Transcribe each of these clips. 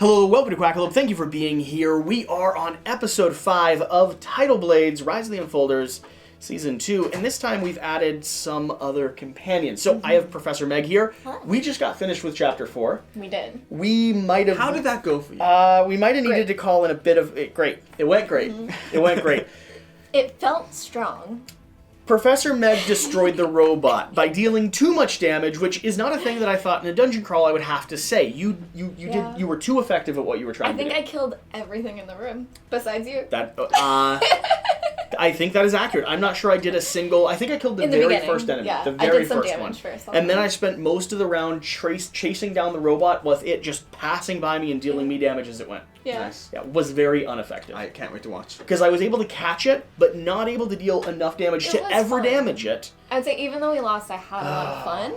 Hello, welcome to Quackalope. Thank you for being here. We are on episode 5 of Tidal Blades, Rise of the Unfolders, Season 2, and this time we've added some other companions. So I have Professor Meg here. Huh? We just got finished with Chapter 4. We did. We might have... How did that go for you? We might have needed to call in a bit of... Great. It went great. It went great. It felt strong. Professor Meg destroyed the robot by dealing too much damage, which is not a thing that I thought in a dungeon crawl I would have to say. You were too effective at what you were trying to do. I think I killed everything in the room, besides you. That I think that is accurate. I'm not sure I did a single... I think I killed the very first enemy. Yeah, the very I did some first damage one. first. And then I spent most of the round chasing down the robot with it just passing by me and dealing me damage as it went. Yeah. Nice. Yeah, it was very ineffective. I can't wait to watch. Because I was able to catch it, but not able to deal enough damage to ever fun. damage it. I'd say even though we lost, I had a lot of fun.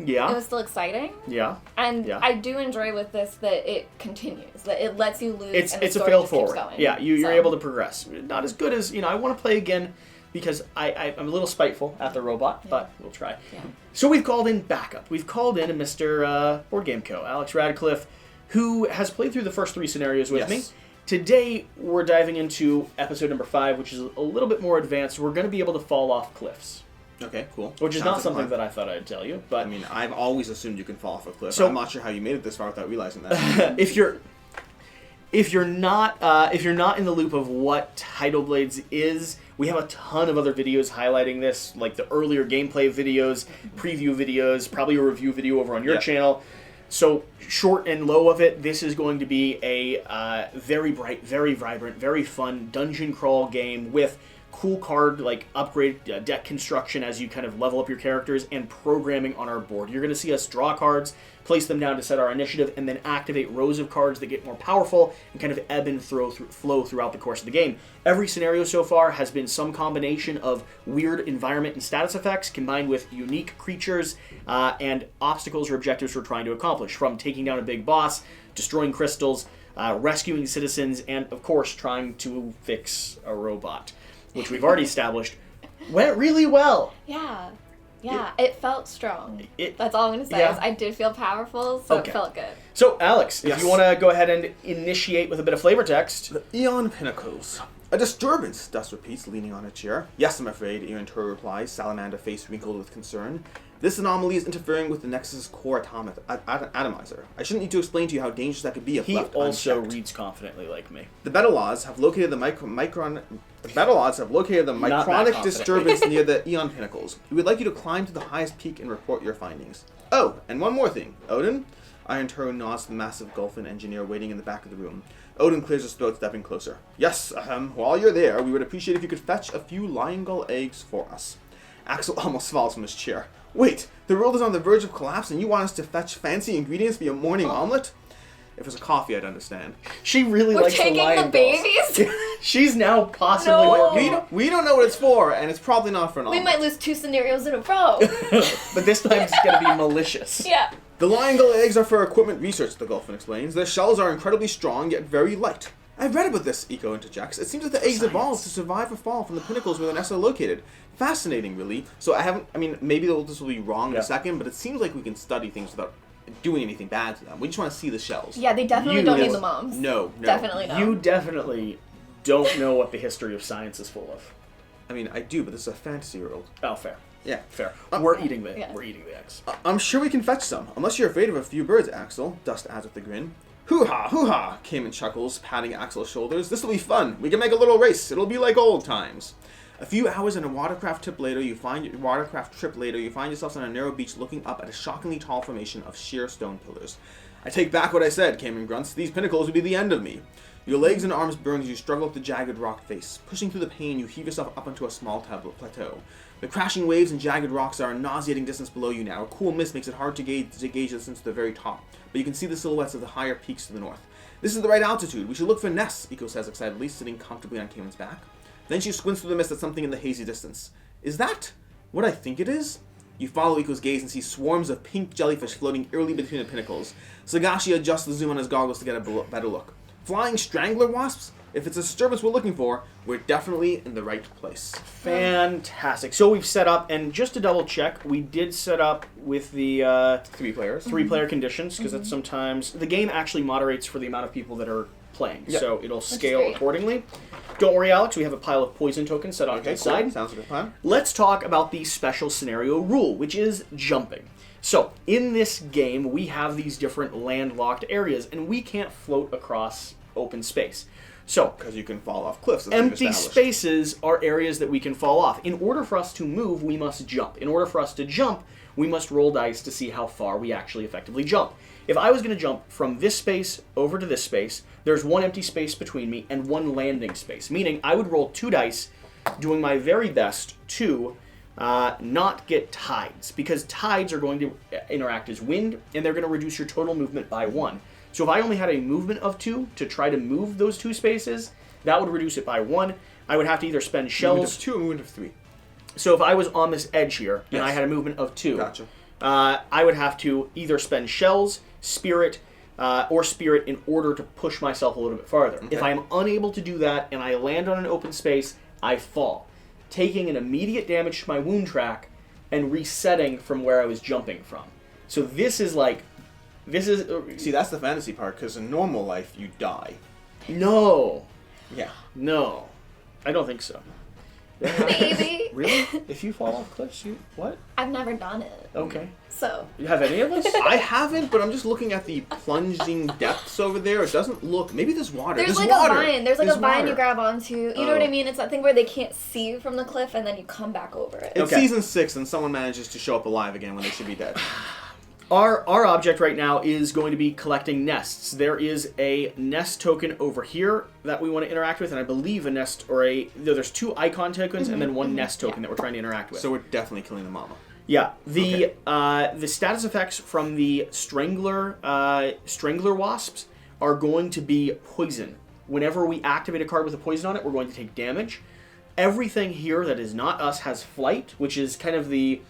Yeah. It was still exciting. Yeah. And Yeah. I do enjoy with this that it continues, that it lets you lose and the It's a story fail just keeps forward. going. Yeah, you're So, able to progress. Not as good as, I want to play again because I'm a little spiteful at the robot, but we'll try. Yeah. So we've called in backup. We've called in a Mr. Board Game Co., Alex Radcliffe, who has played through the first 3 scenarios with me. Today, we're diving into episode number 5, which is a little bit more advanced. We're going to be able to fall off cliffs. Okay, cool. Which is Sounds not like something fun. that I thought I'd tell you, but... I mean, I've always assumed you can fall off a cliff. So- I'm not sure how you made it this far without realizing that. If you're not in the loop of what Tidal Blades is, we have a ton of other videos highlighting this, like the earlier gameplay videos, preview videos, probably a review video over on your channel. So short and low of it, this is going to be a very bright, very vibrant, very fun dungeon crawl game with cool card upgrade deck construction as you kind of level up your characters and programming on our board. You're going to see us draw cards, place them down to set our initiative, and then activate rows of cards that get more powerful and kind of ebb and flow throughout the course of the game. Every scenario so far has been some combination of weird environment and status effects combined with unique creatures and obstacles or objectives we're trying to accomplish, from taking down a big boss, destroying crystals, rescuing citizens, and of course trying to fix a robot, which we've already established went really well. Yeah, it felt strong. That's all I'm going to say. Yeah. Is I did feel powerful, so it felt good. So, Alex, if Yes. you want to go ahead and initiate with a bit of flavor text. The Eon Pinnacles. A disturbance, Dust repeats, leaning on a chair. Yes, I'm afraid, Eon Tur replies, salamander face wrinkled with concern. This anomaly is interfering with the Nexus's core atomizer. I shouldn't need to explain to you how dangerous that could be if He left also unchecked. reads confidently like me. The battle odds have located the micronic confident. disturbance near the Eon Pinnacles. We would like you to climb to the highest peak and report your findings. Oh, and one more thing. Odin? Iron Turo nods to the massive Gulfin engineer waiting in the back of the room. Odin clears his throat, stepping closer. Yes, while you're there, we would appreciate if you could fetch a few lion gull eggs for us. Axel almost falls from his chair. Wait, the world is on the verge of collapse and you want us to fetch fancy ingredients for your morning omelet? If it was a coffee, I'd understand. She really We're likes the taking lion the babies? dolls. She's now possibly No. working. We don't know what it's for, and it's probably not for an We omelet. might lose 2 scenarios in a row. But this time it's going to be malicious. Yeah. The lion gull eggs are for equipment research, the Gulfin explains. Their shells are incredibly strong, yet very light. I've read about this, Eco interjects. It seems that the eggs evolved to survive a fall from the pinnacles where the nests are located. Fascinating, really. So maybe this will be wrong in a second, but it seems like we can study things without doing anything bad to them. We just want to see the shells. Yeah, they definitely don't need the moms. No. Definitely not. You definitely don't know what the history of science is full of. I mean, I do, but this is a fantasy world. Oh, fair. Yeah. Fair. We're eating the Yeah. eggs. I'm sure we can fetch some, unless you're afraid of a few birds, Axel, Dust adds with a grin. Hoo-ha, hoo-ha, Cayman chuckles, patting Axel's shoulders. This'll be fun. We can make a little race. It'll be like old times. A few hours in a watercraft trip later, you find yourselves on a narrow beach looking up at a shockingly tall formation of sheer stone pillars. I take back what I said, Cayman grunts. These pinnacles will be the end of me. Your legs and arms burn as you struggle up the jagged rock face. Pushing through the pain, you heave yourself up onto a small plateau. The crashing waves and jagged rocks are a nauseating distance below you now. A cool mist makes it hard to gauge the distance to the very top, but you can see the silhouettes of the higher peaks to the north. This is the right altitude. We should look for nests, Eco says excitedly, sitting comfortably on Cayman's back. Then she squints through the mist at something in the hazy distance. Is that what I think it is? You follow Eco's gaze and see swarms of pink jellyfish floating eerily between the pinnacles. Sagashi adjusts the zoom on his goggles to get a better look. flying strangler wasps. If it's a disturbance we're looking for, we're definitely in the right place. Fantastic. So we've set up, and just to double check, we did set up with the 3 players. 3-player conditions, because that's sometimes the game actually moderates for the amount of people that are playing, Yep. so it'll scale accordingly. Don't worry, Alex, we have a pile of poison tokens set on to the side. Sounds like a plan. Let's talk about the special scenario rule, which is jumping. So, in this game, we have these different landlocked areas, and we can't float across open space. So, Because you can fall off cliffs. As we've empty established. spaces are areas that we can fall off. In order for us to move, we must jump. In order for us to jump, we must roll dice to see how far we actually effectively jump. If I was going to jump from this space over to this space, there's one empty space between me and one landing space, meaning I would roll 2 dice, doing my very best to not get tides, because tides are going to interact as wind, and they're going to reduce your total movement by 1. So if I only had a movement of 2 to try to move those 2 spaces, that would reduce it by 1. I would have to either spend shells. Movement of 2 or movement of 3. So if I was on this edge here and I Yes. had a movement of 2, Gotcha. I would have to either spend shells, spirit, or spirit in order to push myself a little bit farther. Okay. If I am unable to do that and I land on an open space, I fall, taking an immediate damage to my wound track and resetting from where I was jumping from. So this is like, See, that's the fantasy part, because in normal life, you die. no, Yeah. no, I don't think so. Maybe. Really? If you fall off cliffs, you what? I've never done it. Okay. So. You have any of us? I haven't, but I'm just looking at the plunging depths over there. It doesn't look... Maybe there's water. There's like water. a vine. There's like a vine you grab onto. You know what I Oh. mean? It's that thing where they can't see you from the cliff and then you come back over it. It's Okay. season 6 and someone manages to show up alive again when they should be dead. Our object right now is going to be collecting nests. There is a nest token over here that we want to interact with, and I believe a nest or there's 2 icon tokens and then 1 nest token that we're trying to interact with. So we're definitely killing the mama. Yeah, the status effects from the strangler wasps are going to be poison. Whenever we activate a card with a poison on it, we're going to take damage. Everything here that is not us has flight, which is kind of the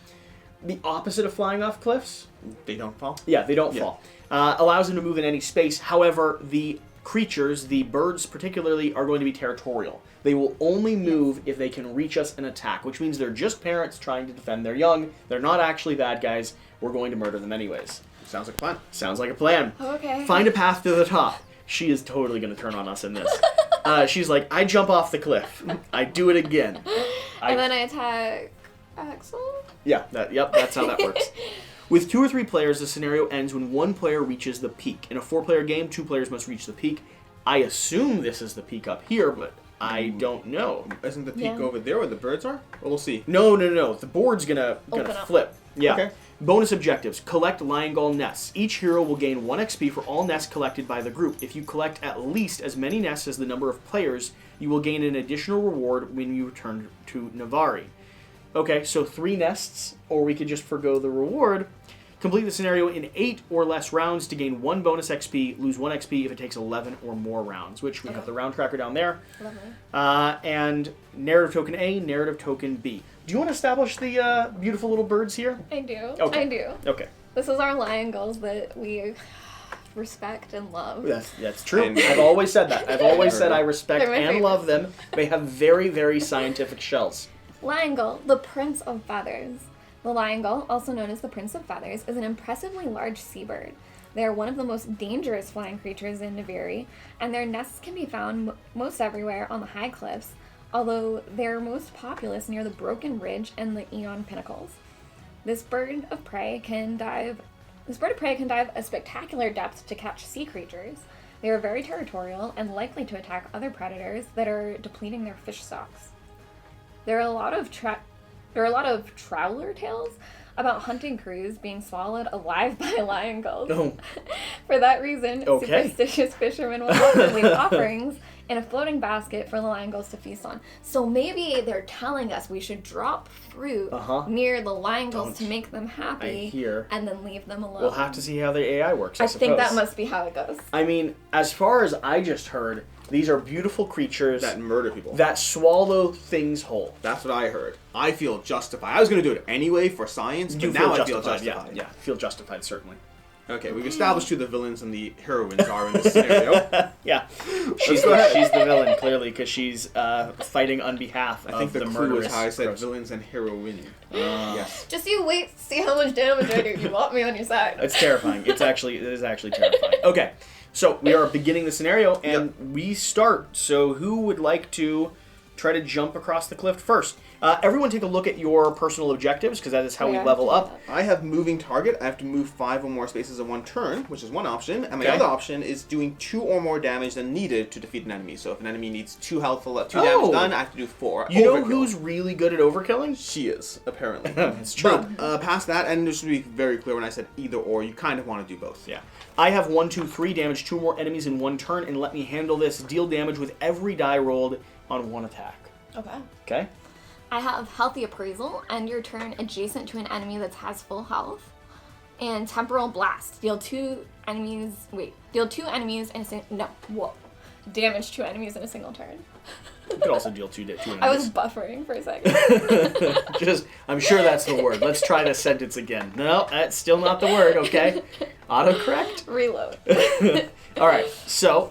opposite of flying off cliffs. They don't fall? Yeah, they don't fall. Allows them to move in any space. However, the creatures, the birds particularly, are going to be territorial. They will only move if they can reach us and attack, which means they're just parents trying to defend their young. They're not actually bad guys. We're going to murder them anyways. Sounds like a plan. Sounds like a plan. Okay. Find a path to the top. She is totally going to turn on us in this. She's like, I jump off the cliff. I do it again. And then I attack Axel? Yeah, that's how that works. With 2 or 3 players, the scenario ends when 1 player reaches the peak. In a 4-player game, 2 players must reach the peak. I assume this is the peak up here, but I don't know. Isn't the peak Yeah. over there where the birds are? Well, we'll see. No. The board's gonna Open up. flip. Yeah. Okay. Bonus objectives. Collect Lion Gull nests. Each hero will gain 1 XP for all nests collected by the group. If you collect at least as many nests as the number of players, you will gain an additional reward when you return to Naviri. Okay, so 3 nests, or we could just forgo the reward. Complete the scenario in 8 or less rounds to gain 1 bonus XP, lose 1 XP if it takes 11 or more rounds, which we have the round tracker down there. Lovely. And narrative token A, narrative token B. Do you want to establish the beautiful little birds here? I do. Okay. I do. Okay. This is our lion gulls that we respect and love. That's true. And- I've always said that. I've always said I respect They're my and favorite. love them. They have very, very scientific shells. Lion gull, the Prince of Feathers. The lion gull, also known as the Prince of Feathers, is an impressively large seabird. They are one of the most dangerous flying creatures in Naviri, and their nests can be found most everywhere on the high cliffs, although they're most populous near the Broken Ridge and the Eon Pinnacles. This bird of prey can dive a spectacular depth to catch sea creatures. They are very territorial and likely to attack other predators that are depleting their fish stocks. There are a lot of traveler tales about hunting crews being swallowed alive by lion gulls. Oh. For that reason, Okay. superstitious fishermen will often leave offerings in a floating basket for the lion gulls to feast on. So maybe they're telling us we should drop fruit near the lion gulls to make them happy, I hear. and then leave them alone. We'll have to see how the AI works, I I think that suppose. must be how it goes. I mean, as far as I just heard, these are beautiful creatures That murder people. that swallow things whole. That's what I heard. I feel justified. I was going to do it anyway for science, but You now feel I feel justified, justified. yeah, feel justified, certainly. Okay, we've established who the villains and the heroines are in this scenario. Yeah. She's go ahead. She's the villain, clearly, because she's fighting on behalf I think of the the clue murderous is how I said Crows. villains and heroine. Yes. Just you wait, see how much damage I do. You want me on your side. It's terrifying. It is actually terrifying. Okay, so we are beginning the scenario, and we start. So who would like to try to jump across the cliff first? Everyone take a look at your personal objectives, because that is how we Yeah, level do up. that. I have moving target. I have to move 5 or more spaces in one turn, which is one option. And my Okay. other option is doing 2 or more damage than needed to defeat an enemy. So if an enemy needs 2 health, 2 Oh. damage done, I have to do 4. You know Overkill. who's really good at overkilling? She is, apparently. It's true. But past that, and just to be very clear when I said either or, you kind of want to do both. Yeah. I have 1, 2, 3 damage, 2 more enemies in one turn, and let me handle this. Deal damage with every die rolled on one attack. Okay. Okay? I have Healthy Appraisal, end your turn adjacent to an enemy that has full health. And Temporal Blast, deal 2 enemies in a damage 2 enemies in a single turn. You could also deal 2 enemies. I was buffering for a second. I'm sure that's the word. Let's try this sentence again. No, that's still not the word, okay? Autocorrect? Reload. All right, so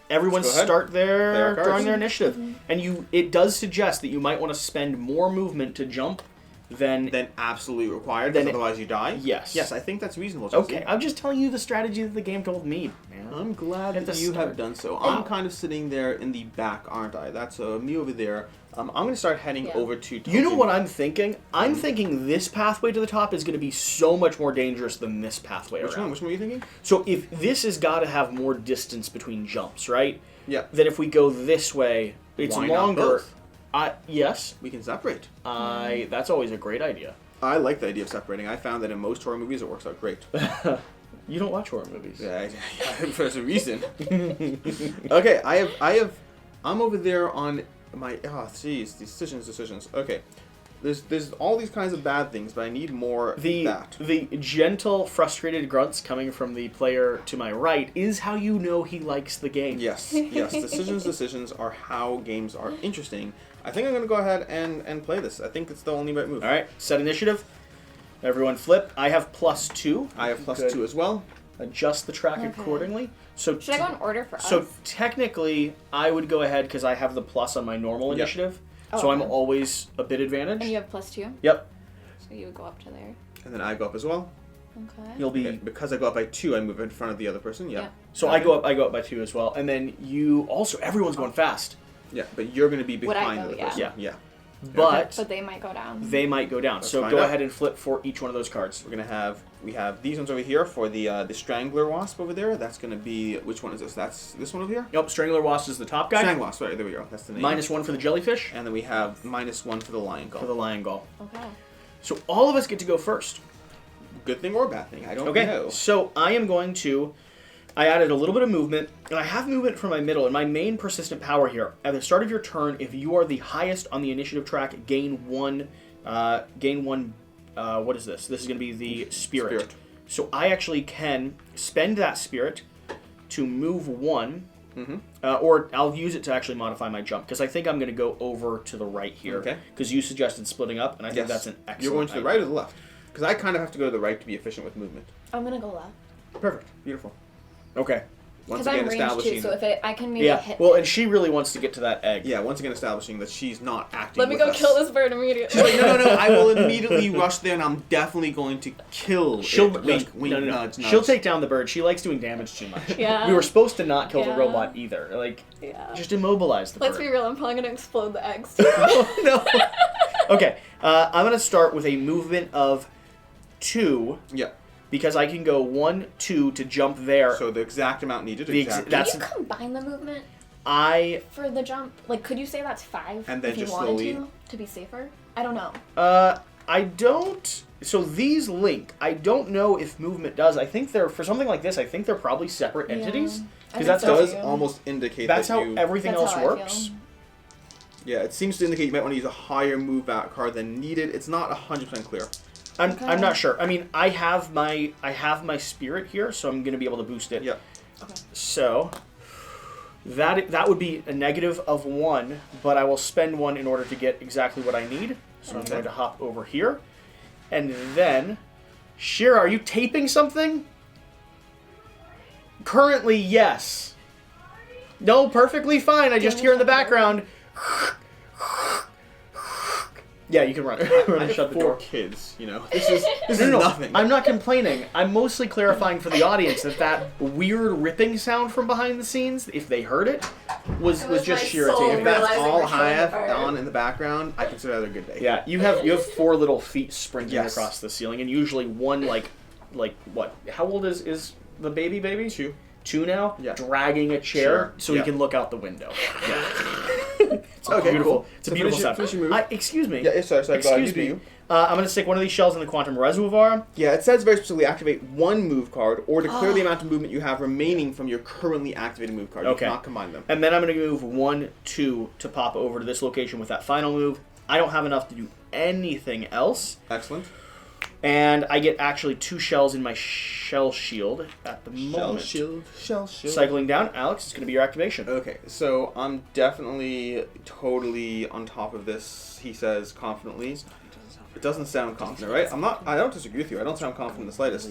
everyone Let's go ahead. start Play our their cards. drawing their initiative. And it does suggest that you might want to spend more movement to jump than... Then absolutely required, Then because it- otherwise you die. Yes. Yes, I think that's reasonable, Chelsea. Okay, I'm just telling you the strategy that the game told me, man. I'm glad At that the you start. have done so. I'm kind of sitting there in the back, aren't I? That's me over there. I'm going to start heading Yeah. over to... You know Token. what I'm thinking? I'm thinking this pathway to the top is going to be so much more dangerous than this pathway Which around. one? Which one are you thinking? So if this has got to have more distance between jumps, right? Yeah. Then if we go this way, it's Why not longer. both? Yes. We can separate. That's always a great idea. I like the idea of separating. I found that in most horror movies it works out great. You don't watch horror movies. Yeah, there's a reason. Okay, I'm over there on my, decisions. Okay. There's all these kinds of bad things, but I need more of that. The gentle, frustrated grunts coming from the player to my right is how you know he likes the game. Yes. Decisions are how games are interesting. I think I'm going to go ahead and play this. I think it's the only right move. All right, set initiative. Everyone flip. I have +2. I have Good. +2 as well. Adjust the track Okay. accordingly. So Should I go in order for us? So technically, I would go ahead because I have the plus on my normal Yep. initiative. Oh, So I'm okay. always a bit advantaged. And you have +2? Yep. So you would go up to there. And then I go up as well. Okay. You'll be. Okay, because I go up by 2, I move in front of the other person. Yeah. Yeah. So I go up by 2 as well, and then you also. Everyone's going fast, Yeah, but you're going to be Would I behind go? the other Yeah. person. Yeah. Yeah. but But they might go down. they might go down. Let's So find go out. ahead and flip for each one of those cards. We're gonna have these ones over here for the Strangler Wasp over there. That's gonna be, which one is this? That's this one over here. Nope, Strangler Wasp is the top guy. Strang Wasp. Right there we go. That's the name. -1 for the jellyfish. And then we have -1 for the Lion Gull. For the lion gull. Okay. So all of us get to go first. Good thing or bad thing? I don't Okay. know. So I am going to. I added a little bit of movement, and I have movement for my middle, and my main persistent power here. At the start of your turn, if you are the highest on the initiative track, gain one. What is this? This is going to be the spirit. So I actually can spend that spirit to move 1, or I'll use it to actually modify my jump, because I think I'm going to go over to the right here. Okay. Because you suggested splitting up, and I think Yes. that's an excellent You're going to the idea. right or the left? Because I kind of have to go to the right to be efficient with movement. I'm gonna go left. Perfect. Beautiful. Okay. Once Because I'm again, ranged too, establishing. so if I can maybe Yeah. hit Well, it. and she really wants to get to that egg. Yeah, once again establishing that she's not acting. Let me with go us. kill this bird immediately. She's like, no, I will immediately rush there, and I'm definitely going to kill She'll it. Wink, wink, no. nudge, nudge. She'll take down the bird. She likes doing damage too much. Yeah. We were supposed to not kill the Yeah. robot either. Like, Yeah. just immobilize the Let's bird. be real, I'm probably gonna explode the eggs too. Oh, no. Okay, I'm gonna start with a movement of 2 Yeah. because I can go 1, 2 to jump there. So the exact amount needed. The Exactly. That's- Can you combine the movement I for the jump? Like, could you say that's 5 And then if you just wanted slowly- to be safer? I don't know. I don't. So these link. I don't know if movement does. I think they're for something like this. I think they're probably separate Yeah. entities I because think that's so. how does Yeah. almost indicate that's that how you. everything That's else how I works. feel. Yeah, it seems to indicate you might want to use a higher move out card than needed. It's not 100% clear. I'm Okay. not sure. I mean, I have my spirit here, so I'm gonna be able to boost it. Yeah. Okay. So that would be a negative of 1, but I will spend 1 in order to get exactly what I need. So I'm Okay. going to hop over here, and then, Shira, are you taping something? Currently, yes. No, perfectly fine. I just hear in the background. Yeah, you can run. Run and shut the door. 4 kids, you know. This is nothing. I'm not complaining. I'm mostly clarifying for the audience that weird ripping sound from behind the scenes, if they heard it, was just my sheer soul irritation. If that's realizing all we're showing Hayeth apart. on in the background, I consider that a good day. Yeah, you have 4 little feet sprinting Yes. across the ceiling, and usually one like what? How old is the baby? 2. 2 now? Yeah. Dragging a chair Sure. so Yeah. he can look out the window. Yeah. It's Okay, beautiful. cool. It's a So beautiful sound. finish your move. Excuse me. Yeah, sorry, go ahead, Excuse you do me. you. I'm going to stick one of these shells in the quantum reservoir. Yeah, it says very specifically activate 1 move card or declare the amount of movement you have remaining from your currently activated move card. You Okay. cannot combine them. And then I'm going to move 1, 2 to pop over to this location with that final move. I don't have enough to do anything else. Excellent. And I get actually 2 shells in my shell shield at the moment. Shell shield. Cycling down, Alex, it's going to be your activation. Okay, so I'm definitely totally on top of this, he says confidently. It doesn't sound confident, right? I don't disagree with you. I don't sound confident in the slightest.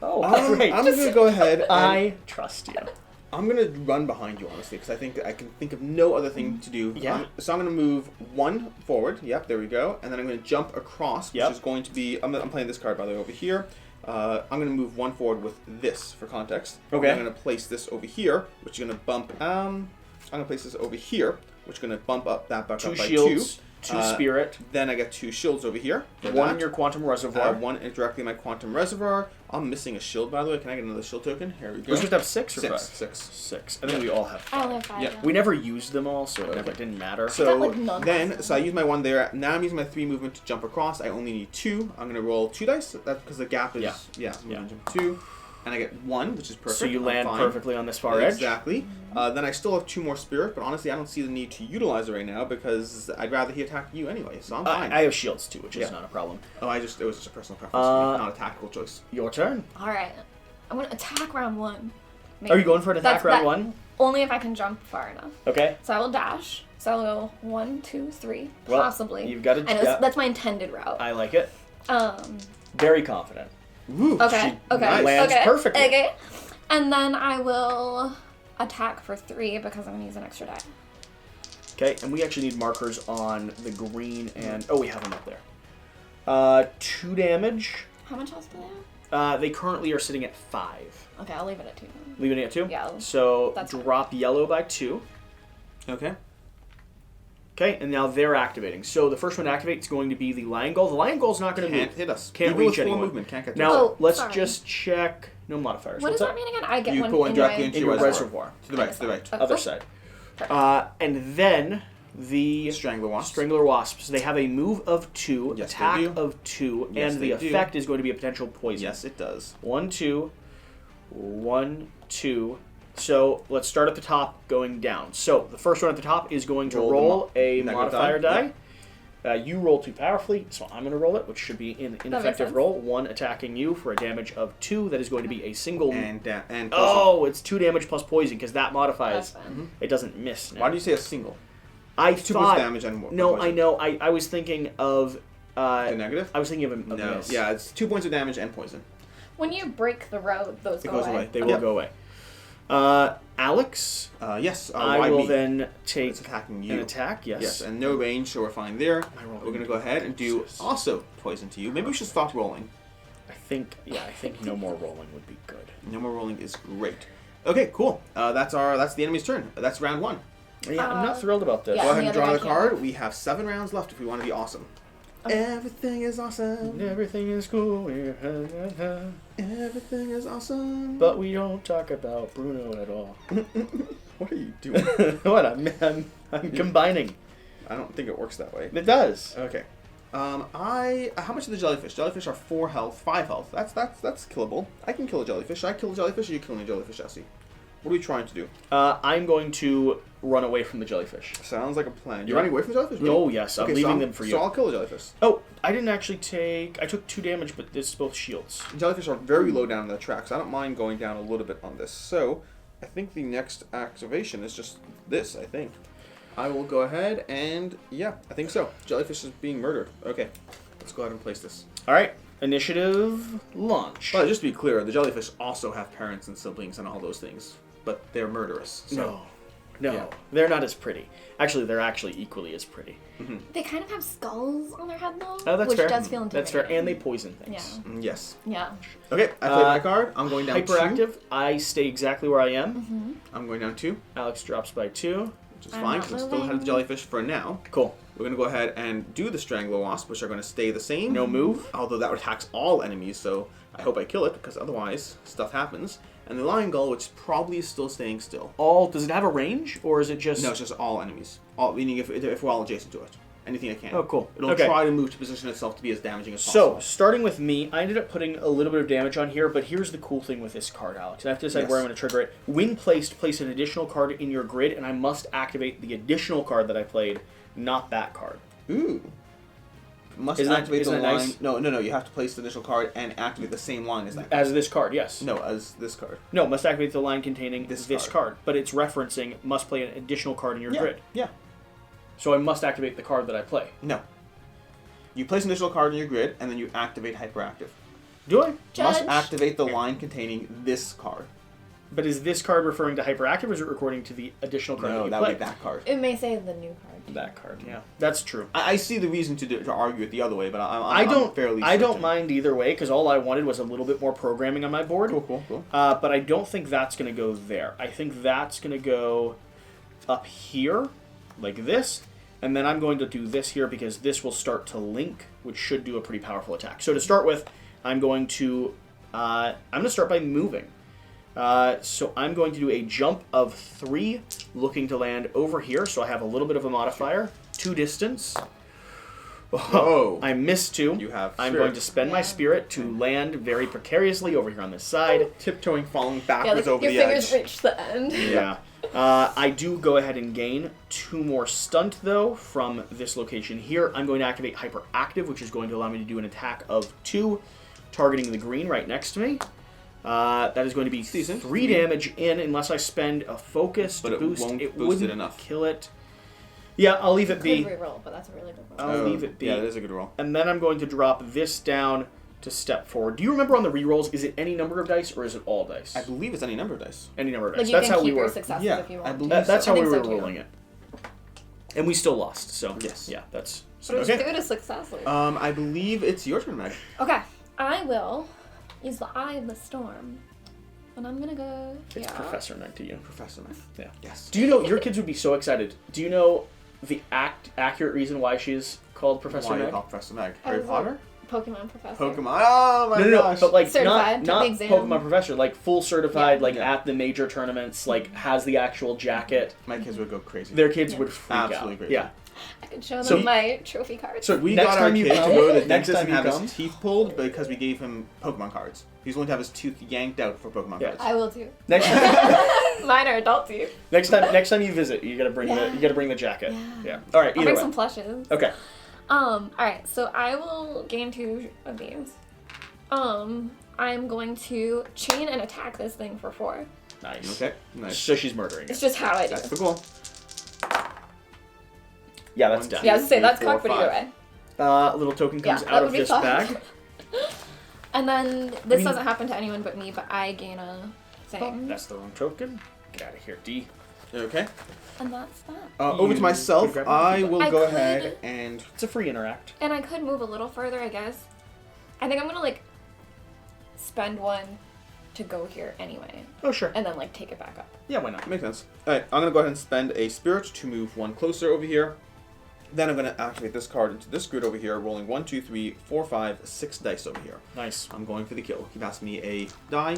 Oh, I'm great. going to go ahead and I trust you. I'm going to run behind you, honestly, because I think that I can think of no other thing to do. Yeah. So I'm going to move 1 forward. Yep, there we go. And then I'm going to jump across, which Yep. is going to be... I'm playing this card, by the way, over here. I'm going to move 1 forward with this, for context. Okay. I'm going to place this over here, which is going to bump... I'm going to place this over here, which is going to bump up that back 2 up by shields, 2. 2 spirit, Then I get 2 shields over here. for 1 that. in your quantum reservoir. 1 directly in my quantum reservoir. I'm missing a shield, by the way. Can I get another shield token? Here we go. We're supposed to have 6 or 5? 6. 6. I think we all have 5. I only have 5. Yeah. now. We never used them all, so it Okay. never didn't matter. So got, like, none. then, I use my 1 there. Now I'm using my 3 movement to jump across. I only need 2. I'm going to roll 2 dice. That's because the gap is... Yeah. I'm gonna jump 2. And I get 1, which is perfect. so you I'm land fine. perfectly on this far edge. Exactly. Then I still have 2 more spirit, but honestly, I don't see the need to utilize it right now because I'd rather he attack you anyway, so I'm fine. I have shields too, which is Yeah. not a problem. it was just a personal preference, for me, not a tactical choice. Your turn. Alright. I'm going to attack round 1. Are you going for an attack That's round that- 1? Only if I can jump far enough. Okay. So I will dash. So I'll go 1, 2, 3, Well, possibly. you've got to. And that's my intended route. I like it. Very confident. Woo! Okay. Okay. Nice. Lands okay. perfectly. Okay. And then I will attack for 3 because I'm gonna use an extra die. Okay, and we actually need markers on the green and... Oh, we have them up there. 2 damage. How much else do they have? They currently are sitting at 5. Okay, I'll leave it at 2. Leaving it at 2? Yeah. So That's fine. drop yellow by 2. Okay. Okay, and now they're activating. So the first one to activate is going to be the Lion Gull. The Lion Gull's not going to Can't move. hit us. Can't Even with reach full anyone. movement, can't get to Now, us. Oh, let's sorry. just check... No modifiers. What What's does that? that mean again? I get You one put one in directly my... into In your reservoir. To the right, to the right. Okay. Other side. Okay. And then the Strangler Wasp. Strangler Wasps. They have a move of 2, Yes, they attack do. of 2, Yes, and the they do. effect is going to be a potential poison. Yes, it does. 1, 2, 1, 2. So let's start at the top, going down. So the first one at the top is going to Roll the roll a negative modifier die. die. You roll too powerfully, so I'm going to roll it, which should be an makes ineffective sense. roll. 1 attacking you for a damage of 2. That is going to be a single. And Oh, it's 2 damage plus poison because that That's modifies. fine. It doesn't miss. Now. Why do you say a single? I 2 thought. points damage and more. No, poison. I know. I was thinking of. The negative? I was thinking of a No. miss. Yeah, it's 2 points of damage and poison. When you break the road, those It go goes away. They Okay. will go away. Alex, Yes. I why will me? then take It's attacking an you. attack. Yes. Yes, and no range, so we're fine there. I roll We're going to go ahead and do Jesus. also poison to you. Maybe we should stop rolling. I think no more rolling would be good. No more rolling is great. Okay, cool. That's the enemy's turn. That's round 1. Yeah, I'm not thrilled about this. yeah. Go ahead the and other draw guy the can't. card. We have 7 rounds left if we want to be awesome. Okay. Everything is awesome. Everything is cool, Everything is awesome. but we don't talk about Bruno at all. What are you doing? What? I'm combining. I don't think it works that way. It does. Okay. How much are the jellyfish? Jellyfish are 4 health, 5 health. That's killable. I can kill a jellyfish. Should I kill a jellyfish or are you killing a jellyfish, Jesse? What are we trying to do? I'm going to run away from the jellyfish. Sounds like a plan. You're Yeah. running away from the jellyfish? Really? Oh, yes, I'm leaving them for you. So I'll kill a jellyfish. Oh, I didn't actually take... I took 2 damage, but this is both shields. Jellyfish are very low down in the tracks. I don't mind going down a little bit on this. So, I think the next activation is just this, I think. I will go ahead and, yeah, I think so. Jellyfish is being murdered. Okay, let's go ahead and place this. All right. Initiative, launch. But just to be clear, the jellyfish also have parents and siblings and all those things, but they're murderous. So. No, Yeah. they're not as pretty. Actually, they're actually equally as pretty. They kind of have skulls on their head, though. Oh, that's which fair. does feel That's intimidating. fair, and they poison things. Yeah. Yes. Yeah. Okay, I played my card. I'm going down 2. Hyperactive, I stay exactly where I am. I'm going down 2, Alex drops by 2. which is I'm fine not because I'm still ahead of the moving. jellyfish for now. Cool. We're going to go ahead and do the Strangler Wasp, which are going to stay the same. No move. Although that attacks all enemies, so I hope I kill it, because otherwise stuff happens. And the Lion Gull, which probably is still staying still. Does it have a range, or is it just... No, it's just all enemies. All, meaning if we're all adjacent to it. Anything I can. Oh, cool. It'll Okay. try to move to position itself to be as damaging as So, possible. starting with me, I ended up putting a little bit of damage on here, but here's the cool thing with this card, Alex. I have to decide where I'm going to trigger it. When placed, place an additional card in your grid, and I must activate the additional card that I played, not that card. Ooh. Must Isn't that- activate isn't the that line. nice? No. You have to place the initial card and activate the same line as that. As this card, yes. No, as this card. No, must activate the line containing This this card. card. But it's referencing must play an additional card in your grid. Yeah. So I must activate the card that I play. No. You place an initial card in your grid, and then you activate Hyperactive. Do I? Must Judge. activate the line containing this card. But is this card referring to Hyperactive, or is it recording to the additional card that No, you that play? would be that card. It may say the new card. That card, yeah. That's true. I see the reason to argue it the other way, but I I'm don't fairly I don't certain. mind either way, because all I wanted was a little bit more programming on my board. Cool. But I don't think that's going to go there. I think that's going to go up here, like this, and then I'm going to do this here because this will start to link, which should do a pretty powerful attack. So to start with, I'm going to start by moving. So I'm going to do a jump of 3, looking to land over here. So I have a little bit of a modifier. 2 distance. Whoa. I missed 2. You have I'm spirit. going to spend my spirit to land very precariously over here on this side. Tiptoeing, falling Yeah, backwards like over your the fingers edge. reach the end. Yeah. I do go ahead and gain 2 more stunt, though, from this location here. I'm going to activate Hyperactive, which is going to allow me to do an attack of 2, targeting the green right next to me. That is going to be 3 damage in, unless I spend a focus But to it boost. won't It boost it wouldn't enough. kill it. Yeah, I'll leave it Could be. reroll, but that's a really good I'll one. leave it be. Yeah, that is a good roll. And then I'm going to drop this down to step forward. Do you remember on the rerolls, is it any number of dice, or is it all dice? I believe it's any number of dice. Any number of Like dice. you That's can how we keep your were. successes Yeah, if you I want. believe That's so. how I we think were so, too. rolling it. And we still lost, so. Yes. Yeah, that's. But it was Okay. good as successes. I believe it's your turn, Meg. Okay, I will use the Eye of the Storm. And I'm gonna go here. It's Professor Meg to you. Professor Meg. Yeah. Yes. Do you know, your kids would be so excited. Do you know the accurate reason why she's called Professor Why Meg? you call Professor Meg? I Harry was a Potter? Pokemon professor. Pokemon. Oh my No, gosh. but like Certified, took not the exam. Pokemon Professor, like full certified, Yeah. like Yeah. at the major tournaments, like has the actual jacket. My kids would go crazy. Their kids Yeah. would freak Absolutely out. crazy. Yeah. I could show them So- my trophy cards. So We next got our time you kid to come, go to the next dentist time and you have come, his teeth pulled because we gave him Pokemon cards. He's going to have his tooth yanked out for Pokemon Yeah. cards. I will too. next Mine are adult teeth. next time you visit, you gotta bring Yeah. the jacket. Yeah. All right. I'll Either bring way. some plushes. Okay. Alright, so I will gain 2 of these. I'm going to chain and attack this thing for 4. Nice. Okay, nice. So she's murdering It's it. just how I do That's it. the goal. Yeah, that's 1, done. Yeah, I was gonna say, that's 3, 4, cocked, but either 5. way. A little token comes Yeah, out that of would be this fun. bag. And then, this mean- doesn't happen to anyone but me, but I gain a Oh, thing. that's the wrong token. Get out of here, D. Okay. And that's that. Over to You myself. could grab I it. will I go could- ahead and It's a free interact. And I could move a little further, I guess. I think I'm gonna, like, spend 1 to go here anyway. Oh, sure. And then, like, take it back up. Yeah, why not? Makes sense. Alright, I'm going to go ahead and spend a spirit to move 1 closer over here. Then I'm going to activate this card into this grid over here, rolling 1, 2, 3, 4, 5, 6 dice over here. Nice. I'm going for the kill. He passed me a die,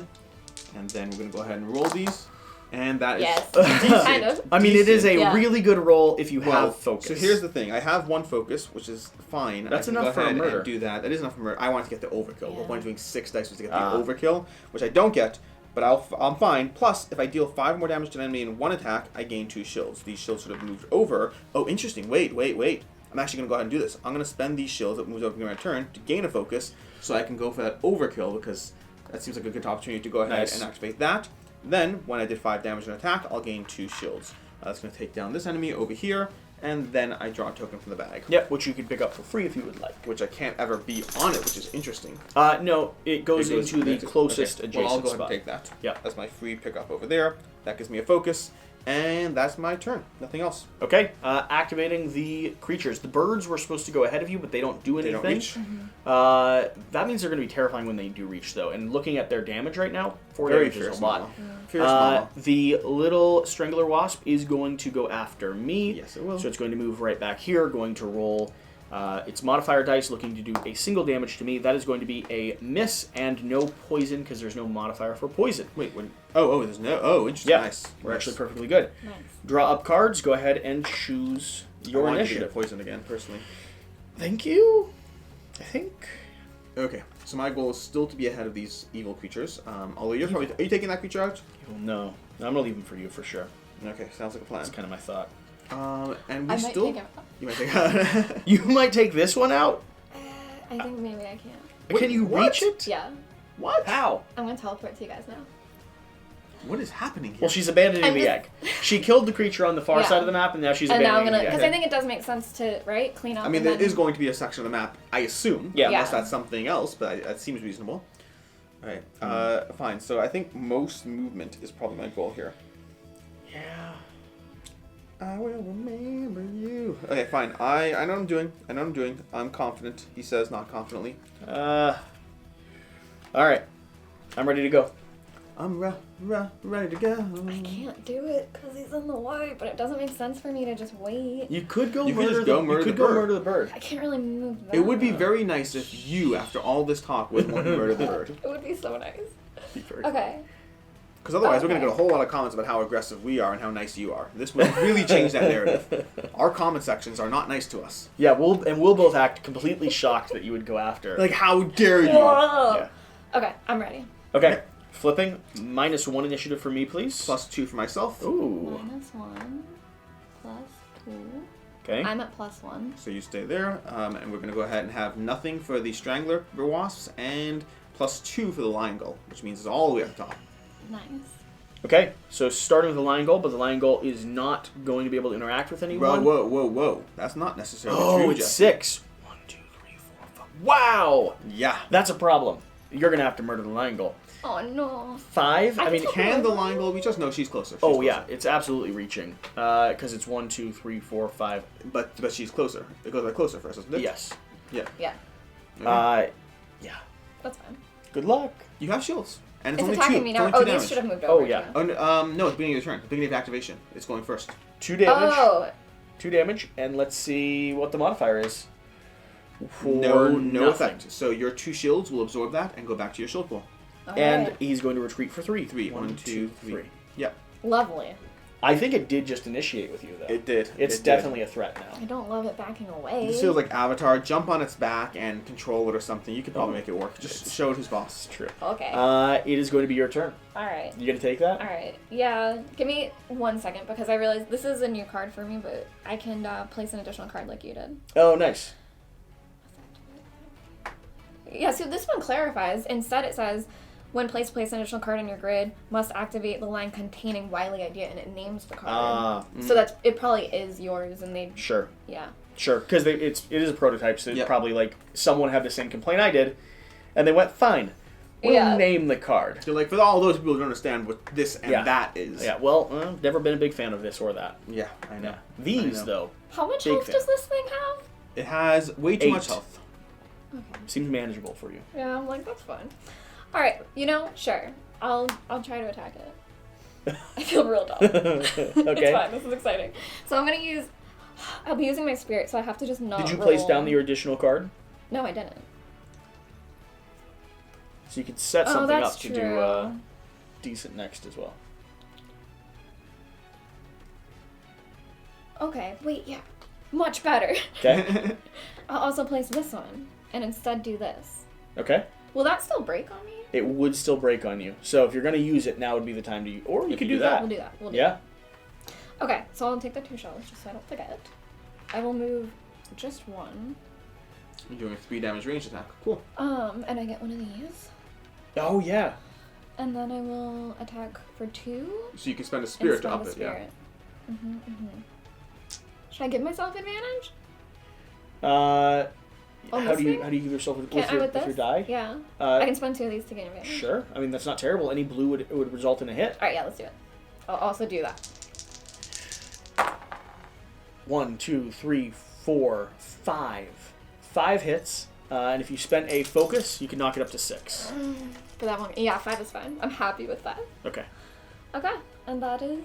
and then we're going to go ahead and roll these. And that is Yes. decent. Kind of. I mean, it is a Yeah. really good roll if you Well, have focus. So here's the thing. I have 1 focus, which is fine. That's I can enough go for a ahead murder. And do that. That is enough for murder. I wanted to get the overkill. Yeah. The point of doing 6 dice was to get the Ah. overkill, which I don't get, but I'm fine. Plus, if I deal 5 more damage to an enemy in 1 attack, I gain 2 shields. These shields sort of moved over. Oh, interesting. Wait. I'm actually going to go ahead and do this. I'm going to spend these shields that moves over in my turn to gain a focus, so I can go for that overkill, because that seems like a good opportunity to go ahead Nice. and activate that. Then, when I did 5 damage in attack, I'll gain 2 shields. That's going to take down this enemy over here, and then I draw a token from the bag. Yep, which you could pick up for free if you would like. Which I can't ever be on it, which is interesting. No, it goes into the closest adjacent Well, I'll go ahead spot. and take that. Yeah. That's my free pickup over there. That gives me a focus, and that's my turn. Nothing else. Okay, activating the creatures. The birds were supposed to go ahead of you, but they don't do anything. They don't reach. That means they're going to be terrifying when they do reach, though. And looking at their damage right now, 4 Very damage is fierce a lot. mama. Fierce mama. The little Strangler Wasp is going to go after me. Yes, it will. So it's going to move right back here, going to roll its modifier dice, looking to do a single damage to me. That is going to be a miss and no poison, because there's no modifier for poison. Wait, when... Oh, there's no... Oh, interesting. Yeah, Nice. we're Nice. actually perfectly good. Nice. Draw up cards. Go ahead and choose your I wanted to initiative. get poison again, personally. Thank you. I think. Okay, so my goal is still to be ahead of these evil creatures. Although you're probably... Are you taking that creature out? No, I'm gonna leave them for you for sure. Okay, sounds like a plan. That's kind of my thought. And we I might still... take it. You might take out... You might take this one out. I think maybe I can. Wait, Can you what? reach it? Yeah. What? How? I'm gonna teleport to you guys now. What is happening here? Well, she's abandoning I'm the just- egg. She killed the creature on the far Yeah. side of the map, and now she's And now I'm abandoning gonna, the because egg. I think it does make sense to, right, clean up. I mean, and there then- is going to be a section of the map, I assume. Yeah. Unless Yeah. that's something else, but that seems reasonable. Alright, fine. So I think most movement is probably my goal here. Yeah. I will remember you. Okay, fine. I know what I'm doing. I know what I'm doing. I'm confident. He says, not confidently. All right. I'm ready to go. I'm ready to go. I can't do it because he's in the way, but it doesn't make sense for me to just wait. You could go You could murder just the go murder you could the go bird. murder the bird. I can't really move that. It would be very nice if you, after all this talk, would want to murder the bird. It would be so nice. Be very- Okay. Because otherwise, we're going to Okay. get a whole lot of comments about how aggressive we are and how nice you are. This would really change that narrative. Our comment sections are not nice to us. Yeah, we'll both act completely shocked that you would go after. Like, how dare you? Whoa. Yeah. Okay, I'm ready. Okay. Flipping. -1 initiative for me, please. +2 for myself. Ooh. -1, +2. Okay. I'm at +1. So you stay there, and we're going to go ahead and have nothing for the Strangler Wasps and +2 for the Lion Gull, which means it's all the way up top. Nice. Okay, so starting with the Lion Gull, but the Lion Gull is not going to be able to interact with anyone. Whoa. That's not necessarily Oh, true, it's Jesse. 6. 1, 2, 3, 4, 5. Wow! Yeah. That's a problem. You're going to have to murder the Lion Gull. Oh no. 5? I mean, can- Can the Lion Gull reach us? No, she's closer. She's oh, closer. yeah, it's absolutely reaching. Because it's 1, 2, 3, 4, 5. But she's closer. It goes like closer first, doesn't it? Yes. Yeah. Yeah, Okay. Yeah. that's fine. Good luck. You have shields. And it's, It's only attacking 2. me It's now. only Oh, 2 these damage. should have moved Oh, over. yeah. too. Oh, no, no, it's beginning of your turn. Beginning of activation. It's going first. 2 damage. Oh, 2 damage, and let's see what the modifier is. For No nothing. effect. So your 2 shields will absorb that and go back to your shield pool. And alright. he's going to retreat for 3. 3. 1, 2, 3. Yep. Lovely. I think it did just initiate with you, though. It did. It's It did. definitely a threat now. I don't love it backing away. This feels like Avatar. Jump on its back and control it or something. You could probably Oh. make it work. Just It's- show it who's boss. It's true. Okay. It is going to be your turn. Alright. You gonna take that? Alright. Yeah. Give me 1 second because I realized this is a new card for me, but I can place an additional card like you did. Oh, nice. Yeah, so this one clarifies. Instead, it says, when place an additional card on your grid, must activate the line containing Wily Idea, and it names the card. So that's it. Probably is yours, and they Sure. yeah. Sure, because it is a prototype, so it's Yep. probably like someone had the same complaint I did, and they went, fine, we'll Yeah. name the card. So like for all those people who don't understand what this and Yeah. that is. Yeah, well, never been a big fan of this or that. Yeah, I know. Yeah. These, I know. though, How much Big health fan. does this thing have? It has way too 8. much health. Okay. seems manageable for you. Yeah, I'm like that's fun. All right, sure. I'll try to attack it. I feel real dumb. It's Okay. fine. This is exciting. So I'm gonna use. I'll be using my spirit, so I have to just not. Did you place roll. down your additional card? No, I didn't. So you could set Oh, something that's up to true. do decent next as well. Okay, wait, yeah. Much better. Okay? I'll also place this one, and instead do this. Okay? Will that still break on me? It would still break on you. So if you're going to use it, now would be the time to use or you If could you do do that. We'll do that. We'll do Yeah? that. Okay, so I'll take the 2 shells, just so I don't forget. I will move just 1. You're doing a 3 damage range attack. Cool. And I get one of these. Oh, yeah. And then I will attack for 2. So you can spend a spirit and to spend up the it, yeah. spirit. Should I give myself advantage? How this do you thing? give yourself with Can I your, with with this? your die? Yeah. Uh, I can spend 2 of these to gain advantage. Sure. I mean, that's not terrible. Any blue would result in a hit. Alright, yeah, let's do it. I'll also do that. 1, 2, 3, 4, 5. 5 hits. And if you spend a focus, you can knock it up to 6. For that one. Yeah, 5 is fine. I'm happy with that. Okay. Okay. And that is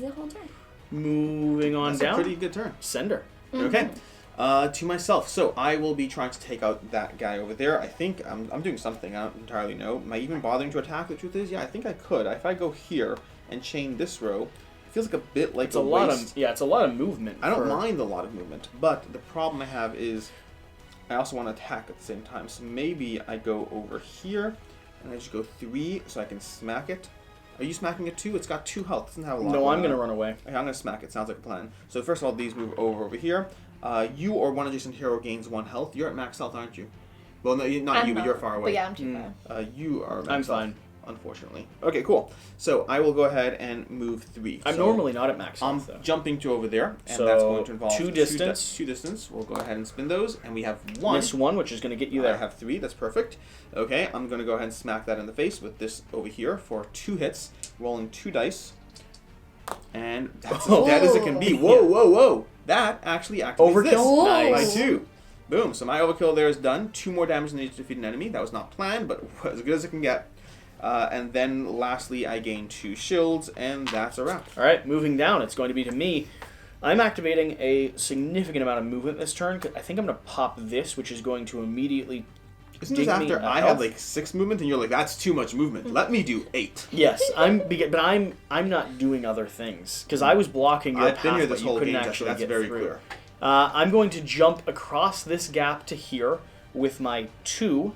the whole turn. Moving on That's down. a pretty good turn. Sender. Okay. To myself. So I will be trying to take out that guy over there. I think I'm doing something. I don't entirely know. Am I even bothering to attack? The truth is, yeah, I think I could. If I go here and chain this row, it feels like a bit like It's a lot waste. of it's a lot of movement. I don't mind a lot of movement, but the problem I have is I also want to attack at the same time. So maybe I go over here and I just go 3 so I can smack it. Are you smacking it too? It's got 2 health. It doesn't have a lot. No, I'm going gonna on. run away. Okay, I'm gonna smack it. Sounds like a plan. So first of all, these move over here. You or one adjacent hero gains 1 health. You're at max health, aren't you? Well, no, not I'm you, but not, you're far away. But yeah, I'm too far. You are max I'm health, fine. unfortunately. Okay, cool. So I will go ahead and move 3. I'm So normally not at max I'm health, though. jumping to over there, and So, that's going to involve 2 distance. 2 distance. We'll go ahead and spin those, and we have 1. Miss 1, which is going to get you I there. have 3. That's perfect. Okay, I'm going to go ahead and smack that in the face with this over here for 2 hits, rolling 2 dice. And that's as dead as it can be. Whoa, whoa, whoa. That actually activates Overkill? this. Nice. By 2. Boom. So my overkill there is done. 2 more damage needed to defeat an enemy. That was not planned, but as good as it can get. And then lastly, I gain 2 shields, and that's a wrap. All right, moving down, it's going to be to me. I'm activating a significant amount of movement this turn. I think I'm going to pop this, which is going to immediately Isn't this ding me after in I health. had like 6 movement, and you're like, that's too much movement. Let me do 8. Yes, but I'm not doing other things because I was blocking your I've been path, here but this you whole couldn't game, Jesse. actually That's get very through. clear. I'm going to jump across this gap to here with my 2.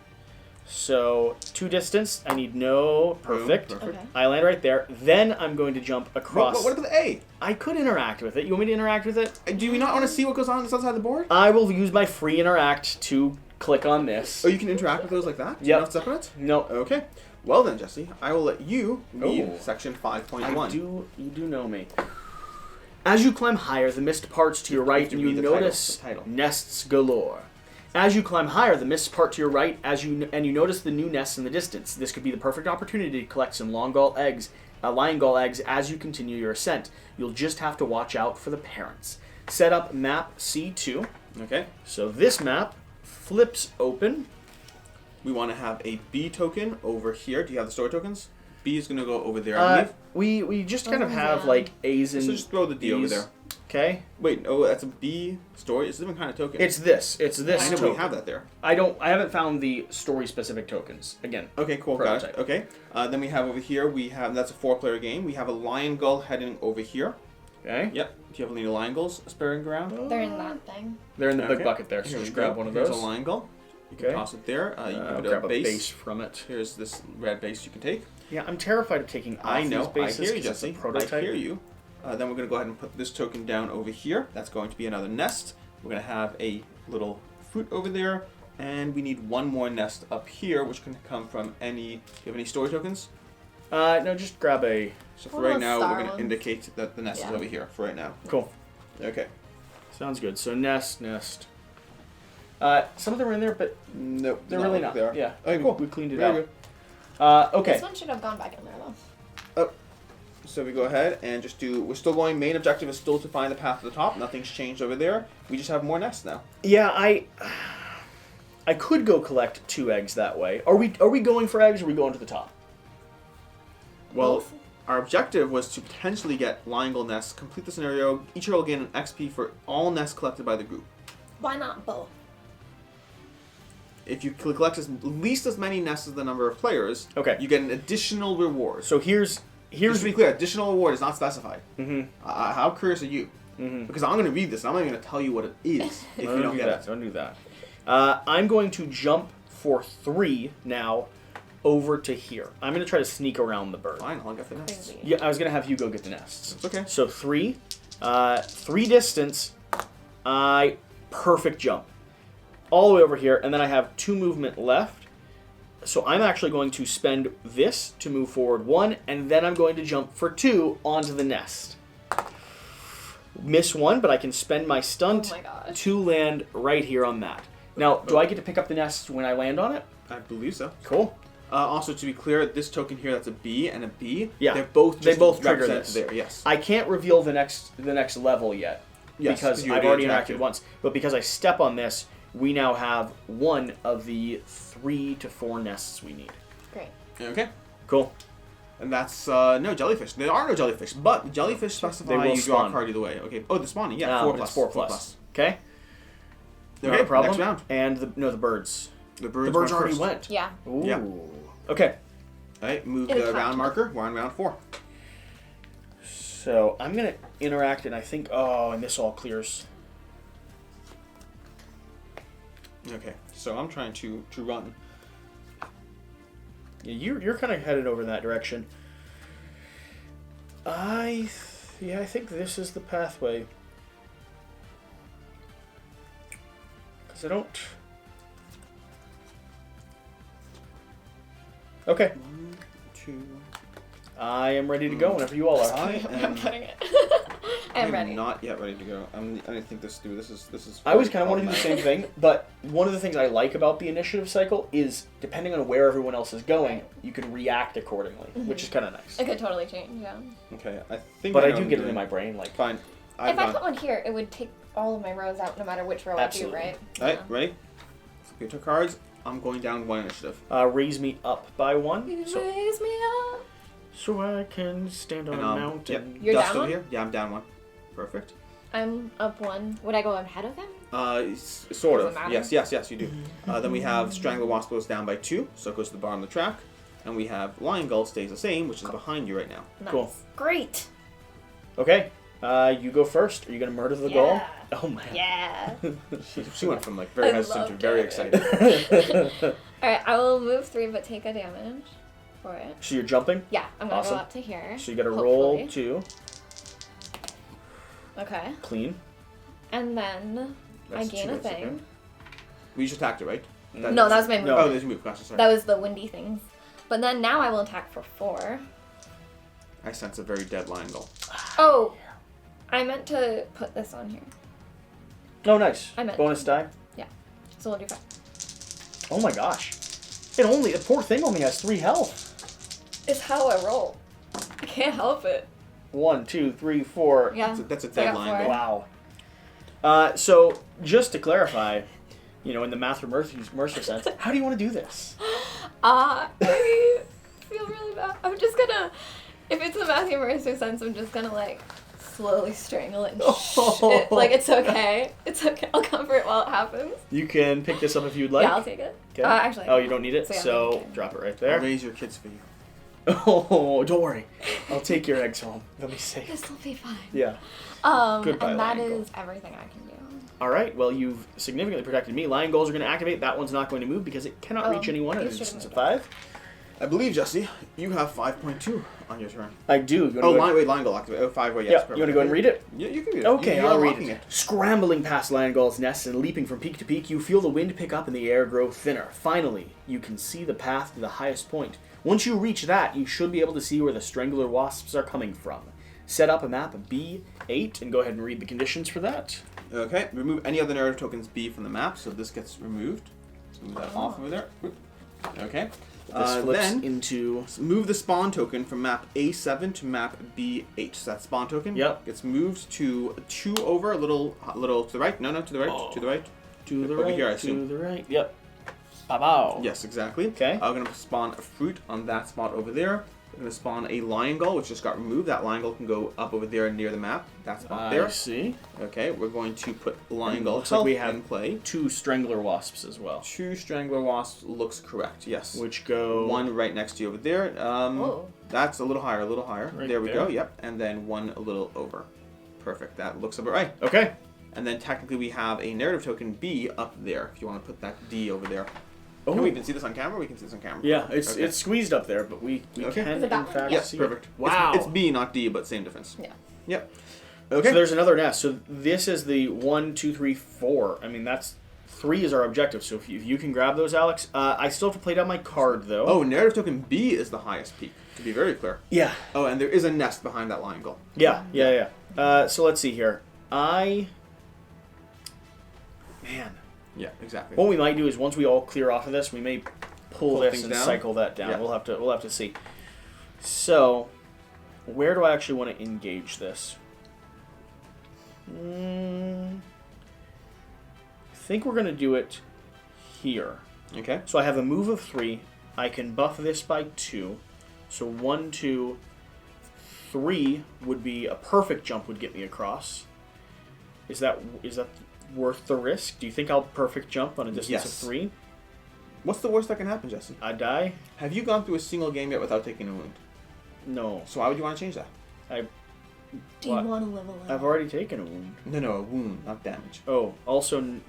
So 2 distance. I need no perfect. Perfect. Okay. I land right there. Then I'm going to jump across. What about the A? I could interact with it. You want me to interact with it? Do we not want to see what goes on this other side of the board? I will use my free interact to click on this. Oh, you can interact with those like that? Yep. Not separate? No. Okay. Well then, Jesse, I will let you read Oh. section 5.1. You do know me. As you climb higher, the mist parts to your right, to and you read the title, notice the title. nests galore. As you climb higher, the mists part to your right, you notice the new nests in the distance. This could be the perfect opportunity to collect some lion gall eggs as you continue your ascent. You'll just have to watch out for the parents. Set up map C2. Okay. So this map flips open. We want to have a B token over here. Do you have the story tokens? B is going to go over there, I believe. We just kind of Oh, have yeah. like A's and So just throw the D over B's. there. Okay. Wait, oh, that's a B story? It's a different kind of token. It's this. It's this I know token. we have that there. I haven't found the story specific tokens. Again. Okay, cool, got it. Prototype. Okay. Then we have over here, that's a 4-player game. We have a lion gull heading over here. Okay. Yep. Do you have any lion gulls sparing ground? They're in that thing. They're in the big Okay. bucket there, so Here we just go. grab one of Here's those. a lion gull. You can Okay. toss it there. You I'll can grab put a a base from it. Here's this red base you can take. Yeah, I'm terrified of taking off I know. these bases I hear you, 'cause it's a Jesse. prototype. I hear you. Then we're going to go ahead and put this token down over here. That's going to be another nest. We're going to have a little fruit over there. And we need one more nest up here, which can come from any... Do you have any story tokens? No, just grab a... So for One right of those now, star we're going to ones. indicate that the nest is Yeah. over here for right now. Cool. Okay. Sounds good. So nest. Some of them are in there, but Nope. they're really not. There. Yeah. Okay, cool. We cleaned it Very out. good. Okay. This one should have gone back in there though. So we go ahead and just do... We're still going... Main objective is still to find the path to the top. Nothing's changed over there. We just have more nests now. Yeah, I could go collect 2 eggs that way. Are we going for eggs or are we going to the top? Well, Both. our objective was to potentially get lion gull nests, complete the scenario. Each hero will gain an XP for all nests collected by the group. Why not both? If you collect at least as many nests as the number of players, Okay. you get an additional reward. So here's Just to be clear, additional reward is not specified. Mhm. How curious are you? Mhm. Because I'm going to read this, and I'm not going to tell you what it is if you don't get that. it. Don't do that. I'm going to jump for 3 now over to here. I'm going to try to sneak around the bird. Fine, I'll get the nests. Crazy. Yeah, I was going to have you go get the nests. It's okay. So 3. 3 distance. Perfect jump. All the way over here, and then I have 2 movement left. So I'm actually going to spend this to move forward 1, and then I'm going to jump for 2 onto the nest. miss one, but I can spend my stunt Oh my gosh. to land right here on that. Now, do I get to pick up the nest when I land on it? I believe so. Cool. Also, to be clear, this token here, that's a B and a B. Yeah, they both trigger represent this. there. Yes. I can't reveal the next level yet Yes, because you I've already interacted. interacted once. But because I step on this, we now have one of the 3 to 4 nests we need. Great. Okay. Cool. And that's no jellyfish. There are no jellyfish, but jellyfish specify will you draw spawn. a card either way. Okay. Oh, the spawning. Yeah, Oh, 4+. it's 4+. Okay. Okay. Not a problem. Next round. And the birds. The birds. The birds went already first. went. Yeah. Ooh. Yeah. Okay. All right. Move It'll the count. round marker. We're on round 4. So I'm gonna interact, and I think and this all clears. Okay. So I'm trying to run. Yeah, you're kind of headed over in that direction. I think this is the pathway. Because I don't. Okay, 1, 2. I am ready to go whenever you all are. I I'm am. putting it. I'm ready. Not yet ready to go. I didn't think this through. This is. I always kind of want to do the same thing, but one of the things I like about the initiative cycle is depending on where everyone else is going, Right. you can react accordingly, which is kind of nice. It could totally change, yeah. Okay. I think. But I know do what get I'm it in my doing. brain, like, Fine. I've If I gone. put one here, it would take all of my rows out no matter which row Absolutely. I do, right? All right. Ready? Flip your cards. I'm going down 1 initiative. raise me up by 1. You So, raise me up. so I can stand on And, a Yep. mountain. You're Dust down over one? here. Yeah, I'm down 1. Perfect. I'm up 1. Would I go ahead of him? Sort Does of. it matter? Yes, you do. Then we have Strangler Wasp goes down by 2, so it goes to the bottom of the track. And we have Lion Gull stays the same, which is behind you right now. Nice. Cool. Great. Okay, you go first. Are you going to murder the Yeah. goal? Oh, man. Yeah. She went from like very I hesitant to loved very it. excited. Alright, I will move 3 but take a damage for it. So you're jumping. Yeah, I'm gonna Awesome. go up to here. So you got to roll hopefully. 2. Okay. Clean. And then That's I gain two a hits, okay. thing. We just attacked it, right? No, that was my No. move. Oh, there's a move. Gotcha, sorry. That was the windy things. But then now I will attack for 4. I sense a very dead Lion Gull. Oh! I meant to put this on here. Oh, nice. I meant- Bonus die. So we'll do 5. Oh, my gosh. The poor thing only has 3 health. It's how I roll. I can't help it. 1, 2, 3, 4. Yeah. That's a So I dead got Lion 4. Gull. Wow. So, just to clarify, in the Matthew Mercer sense, how do you want to do this? I feel really bad. I'm just gonna, if it's the Matthew Mercer sense, I'm just gonna like slowly strangle it and shit. Like, it's okay. It's okay. I'll cover it while it happens. You can pick this up if you'd like. Yeah, I'll take it. Okay. Actually. Oh, you don't need it? So, yeah, So, okay. drop it right I'll there. raise your kids for you. Oh, don't worry. I'll take your eggs home. They'll be safe. This will be fine. Yeah. And Goodbye, that Lion Gull. is everything I can do. All right. Well, you've significantly protected me. Lion Gulls are going to activate. That one's not going to move because it cannot Oh, reach anyone at a you should've distance of moved 5. I believe, Jesse, you have 5.2 on your turn. I do. You Oh, wanna go- Lion Gull activate. Oh, 5 way, yes. Yeah. Perfect. You want to go and read it? Yeah, you can read it. Okay, You're I'll read unlocking it. Scrambling past Lion Gull's nests and leaping from peak to peak, you feel the wind pick up and the air grow thinner. Finally, you can see the path to the highest point. Once you reach that, you should be able to see where the strangler wasps are coming from. Set up a map of B8 and go ahead and read the conditions for that. Okay, remove any other narrative tokens B from the map, so this gets removed. So move that off over there. Whoop. Okay. This flips Then into... move the spawn token from map A7 to map B8. So that spawn token gets moved to 2 over, a little to the right. No, to the right. Oh. To the right. To the Over right, here, I to assume. the right. Yep. Bow. Yes, exactly. Okay. I'm going to spawn a fruit on that spot over there. I'm going to spawn a Lion Gull, which just got removed. That Lion Gull can go up over there near the map. That spot there. I see. Okay, we're going to put Lion Gull Looks like we health have in play. 2 strangler wasps as well. 2 Strangler Wasps looks correct, yes. Which go... 1 right next to you over there. Whoa. That's a little higher, Right there we there. go, yep. And then 1 a little over. Perfect, that looks about right. Okay. And then technically we have a narrative token B up there, if you want to put that D over there. Oh. Can we even see this on camera? We can see this on camera. Yeah, it's Okay. it's squeezed up there, but we Okay. can Is it that in one? fact Yes, see perfect. it. Wow. It's B, not D, but same difference. Yeah. Yep. So Okay. there's another nest. So this is the 1, 2, 3, 4. I mean, that's 3 is our objective. So if you can grab those, Alex. I still have to play down my card though. Oh, narrative token B is the highest peak, to be very clear. Yeah. Oh, and there is a nest behind that Lion Gull. Yeah. So let's see here. Man. Yeah, exactly. What we might do is once we all clear off of this, we may pull this things and down? cycle that down. Yeah. We'll have to see. So, where do I actually want to engage this? I think we're going to do it here. Okay. So I have a move of 3. I can buff this by 2. So 1, 2, 3 would be a perfect jump would get me across. Is that worth the risk? Do you think I'll perfect jump on a distance of Yes. 3? What's the worst that can happen, Jesse? I die? Have you gone through a single game yet without taking a wound? No. So why would you want to change that? Do you What? want to level up? I've already taken a wound. No, a wound, not damage. Oh, also,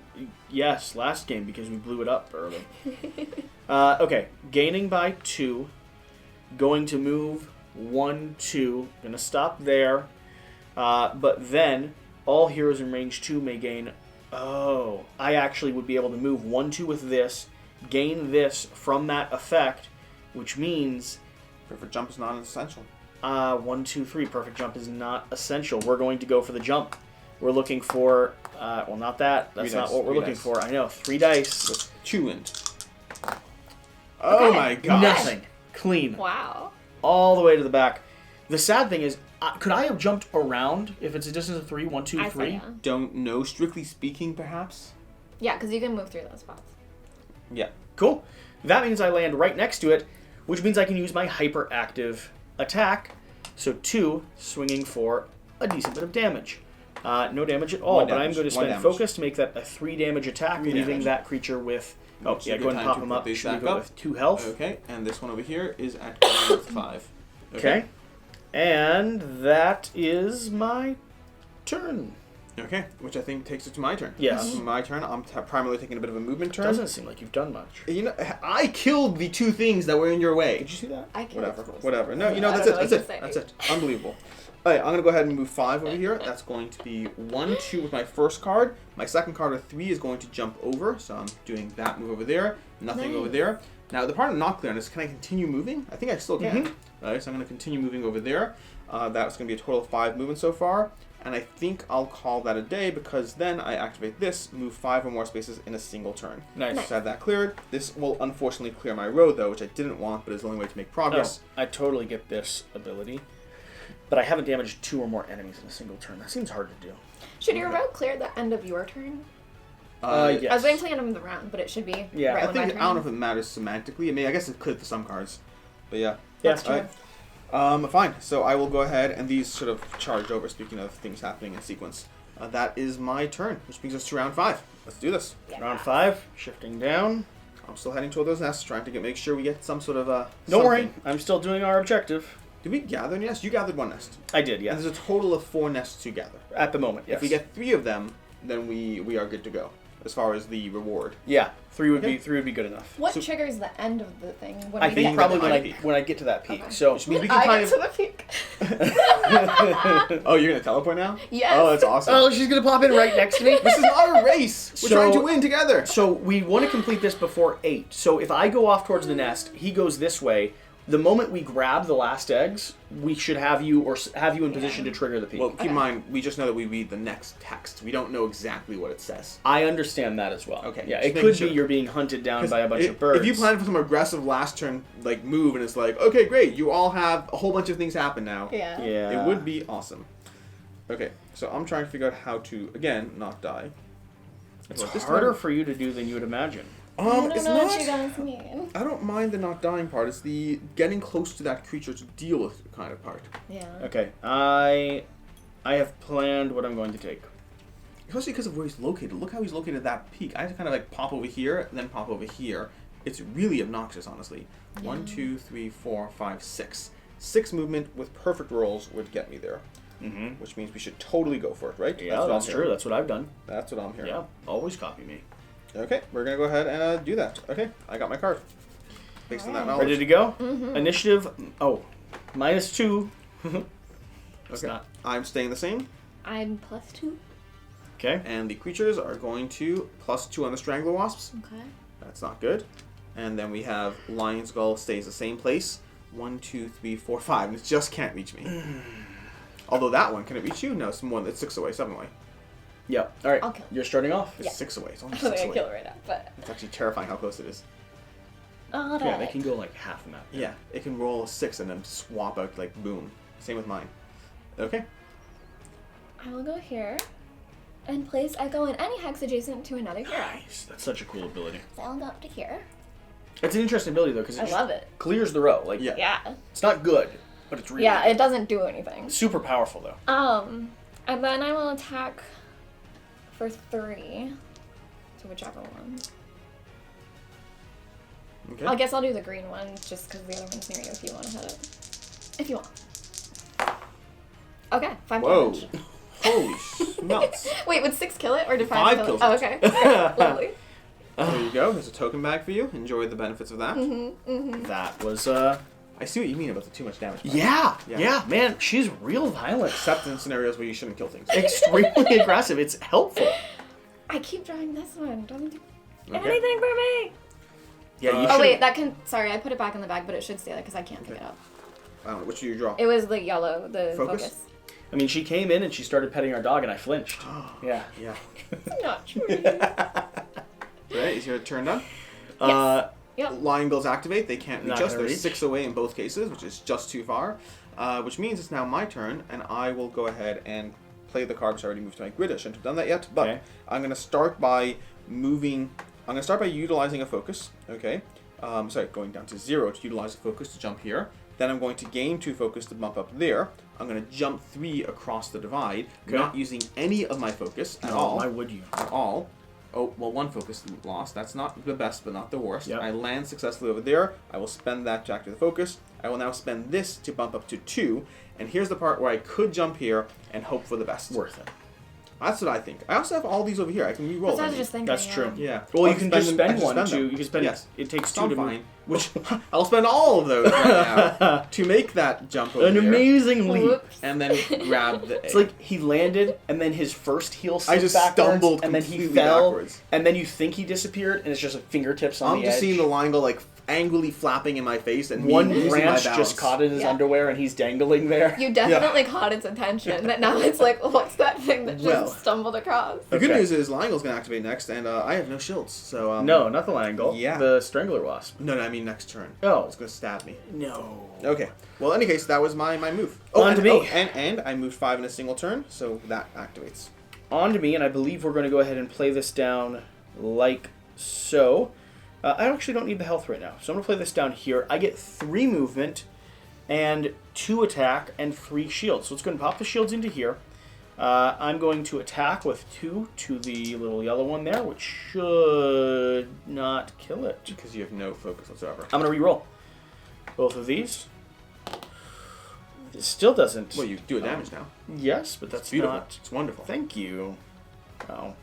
yes, last game because we blew it up early. Okay, gaining by 2. Going to move 1, 2. Gonna stop there. But then, all heroes in range 2 may gain... Oh, I actually would be able to move 1, 2 with this, gain this from that effect, which means... Perfect jump is not essential. 1, 2, 3. Perfect jump is not essential. We're going to go for the jump. We're looking for... well, not that. That's 3 not dice, what we're 3 looking dice. for. I know. 3 dice. With 2 wind. Oh Okay. my god. Nothing. Clean. Wow. All the way to the back. The sad thing is, could I have jumped around if it's a distance of 3? 1, 2, I 3? say yeah. Don't know, strictly speaking, perhaps? Yeah, because you can move through those spots. Yeah. Cool. That means I land right next to it, which means I can use my hyperactive attack. So 2, swinging for a decent bit of damage. No damage at all, One but I'm damage. going to One spend damage. focus to make that a 3 damage attack, 3 leaving damage. that creature with... Oh, Which is yeah, a go good ahead and time pop to him put up. these Should back we go up? with 2 health? Okay, and this one over here is at 5. Okay. And that is my turn. Okay, which I think takes it to my turn. Yes. My turn. I'm primarily taking a bit of a movement turn. Doesn't seem like you've done much. You know, I killed the 2 things that were in your way. Did you see that? I can Whatever. No, you know, I that's don't it. know That's what it. to say. That's it. Unbelievable. All right, I'm going to go ahead and move 5 over here. That's going to be 1, 2 with my first card. My second card of 3 is going to jump over, so I'm doing that move over there. Nothing over there. Now, the part I'm not clear on is, can I continue moving? I think I still can. All right, so I'm going to continue moving over there. That's going to be a total of 5 movements so far. And I think I'll call that a day because then I activate this, move 5 or more spaces in a single turn. Nice. So I have that cleared. This will unfortunately clear my road, though, which I didn't want, but is the only way to make progress. I totally get this ability. But I haven't damaged 2 or more enemies in a single turn. That seems hard to do. Should your road clear at the end of your turn? Yes. I was waiting till the end of the round, but it should be Yeah. right I when think my I turn don't know is. if it matters semantically. I mean, I guess it could for some cards, but yeah. That's true. Alright. Fine. So I will go ahead, and these sort of charged over. Speaking of things happening in sequence, that is my turn, which brings us to round 5. Let's do this. Yeah. Round 5, shifting down. I'm still heading toward those nests, trying to make sure we get some sort of Don't worry, something. I'm still doing our objective. Did we gather a nest? You gathered 1 nest. I did, And yes. there's a total of 4 nests to gather. At the moment, yes. If we get 3 of them, then we are good to go as far as the reward. Yeah, 3 would Okay. be good enough. What So- triggers the end of the thing? When I we think get probably to when the I peak. when I get to that peak. Okay. So Which means we I can kind get of. to the peak. Oh, you're gonna teleport now? Yes. Oh, that's awesome. Oh, she's gonna pop in right next to me. This is not a race. We're So- trying to win together. So we want to complete this before 8. So if I go off towards the nest, he goes this way. The moment we grab the last eggs, we should have you in position to trigger the peak. Well, keep in mind, we just know that we read the next text. We don't know exactly what it says. I understand that as well. Okay, Yeah, just it making could sure. be you're being hunted down by a bunch If- of birds. If you plan for some aggressive last turn like move and it's like, okay, great, you all have a whole bunch of things happen now. Yeah. Yeah. It would be awesome. Okay, so I'm trying to figure out how to again not die. It's Well, this harder time- for you to do than you would imagine. I don't It's know not. what you guys mean. I don't mind the not dying part. It's the getting close to that creature to deal with kind of part. Yeah. Okay, I have planned what I'm going to take. Especially because of where he's located. Look how he's located at that peak. I have to kind of like pop over here, and then pop over here. It's really obnoxious, honestly. Yeah. 1, 2, 3, 4, 5, 6. 6 movement with perfect rolls would get me there. Mm-hmm. Which means we should totally go for it, right? Yeah, what that's I'm true. hearing. That's what I've done. That's what I'm hearing. Yeah, always copy me. Okay, we're going to go ahead and do that. Okay, I got my card. Based on that knowledge. Ready to go? Mm-hmm. Initiative. Oh, -2. It's Okay. not. I'm staying the same. I'm +2. Okay. And the creatures are going to +2 on the Strangler Wasps. Okay. That's not good. And then we have Lion's Gull stays the same place. 1, 2, 3, 4, 5. And it just can't reach me. Although that one, can it reach you? No, it's 6 away, 7 away. Yep. All right. I'll kill. You're starting off. Yeah. 6 away. It's only I don't 6 think I kill away. it right now, but... It's actually terrifying how close it is. Alright. Yeah, they can go like half a map. Yeah, it can roll a 6 and then swap out, like, boom. Same with mine. Okay. I will go here and place Echo in any hex adjacent to another hero. Nice. That's such a cool ability. So I'll go up to here. It's an interesting ability though, because I love it. clears the row. Like, Yeah. Yeah. it's not good, but it's really Yeah, good. it doesn't do anything. Super powerful though. And then I will attack for 3 to whichever one. Okay. I guess I'll do the green one just because the other one's near you if you want to hit it. If you want. Okay, 5 Whoa. damage. Holy smokes. Wait, would 6 kill it or did 5 5 kill it? kills Oh, it. okay. Great. Lovely. There you go. There's a token bag for you. Enjoy the benefits of that. That was I see what you mean about the too much damage. yeah, Yeah. yeah, man, she's real violent. Except in scenarios where you shouldn't kill things. Extremely aggressive. It's helpful. I keep drawing this one. Doesn't do Okay. anything for me. Yeah, you Oh should. wait, that can. Sorry, I put it back in the bag, but it should stay there because I can't pick Okay. it up. I don't know. What should you draw? It was the yellow, the Focus? focus. I mean, she came in and she started petting our dog, and I flinched. Yeah. Yeah. It's not true. Right, is your turn done? Yep. Lion Gulls activate. They can't reach Not us. gonna They're reach. 6 away in both cases, which is just too far. Which means it's now my turn, and I will go ahead and play the card, which I already moved to my grid. I shouldn't have done that yet, but Okay. I'm going to start by moving... I'm going to start by utilizing a focus, okay? Sorry, going down to 0 to utilize a focus to jump here. Then I'm going to gain 2 focus to bump up there. I'm going to jump 3 across the divide, Okay. not using any of my focus at No, all. why would you? At all. Oh, well, 1 focus lost. That's not the best, but not the worst. Yep. I land successfully over there. I will spend that to activate the focus. I will now spend this to bump up to 2. And here's the part where I could jump here and hope for the best. Worth it. That's what I think. I also have all these over here. I can re-roll That's what I was them. just thinking. That's yeah. true. Yeah. Well, I'll you can just them- I spend can one them. too. You can spend. Yes. It takes I'm 2 to fine. move. Which I'll spend all of those right now to make that jump over An there. amazing leap. Whoops. And then grab the It's like he landed, and then his first heel I slipped just backwards, stumbled and then he completely fell, backwards. and then you think he disappeared, and it's just like fingertips on I'm the just edge. seeing the line go like angrily flapping in my face, and me One losing my branch balance. just caught in his Yeah. underwear, and he's dangling there. You definitely caught its attention. That now it's like, what's that thing that just Well. stumbled across? The good Okay. news is Lionel's going to activate next, and I have no shields, so... No, not the lion gull. Yeah. The strangler wasp. No, I mean next turn. Oh. It's going to stab me. No. Okay. Well, in any case, that was my move. On to me. And I moved 5 in a single turn, so that activates. On to me, and I believe we're going to go ahead and play this down like so. I actually don't need the health right now, so I'm going to play this down here. I get 3 movement and 2 attack and 3 shields. So let's go and pop the shields into here. I'm going to attack with 2 to the little yellow one there, which should not kill it. Because you have no focus whatsoever. I'm going to re-roll both of these. It still doesn't. Well, you do a damage now. Yes, but that's It's beautiful. not... It's wonderful. Thank you. Oh,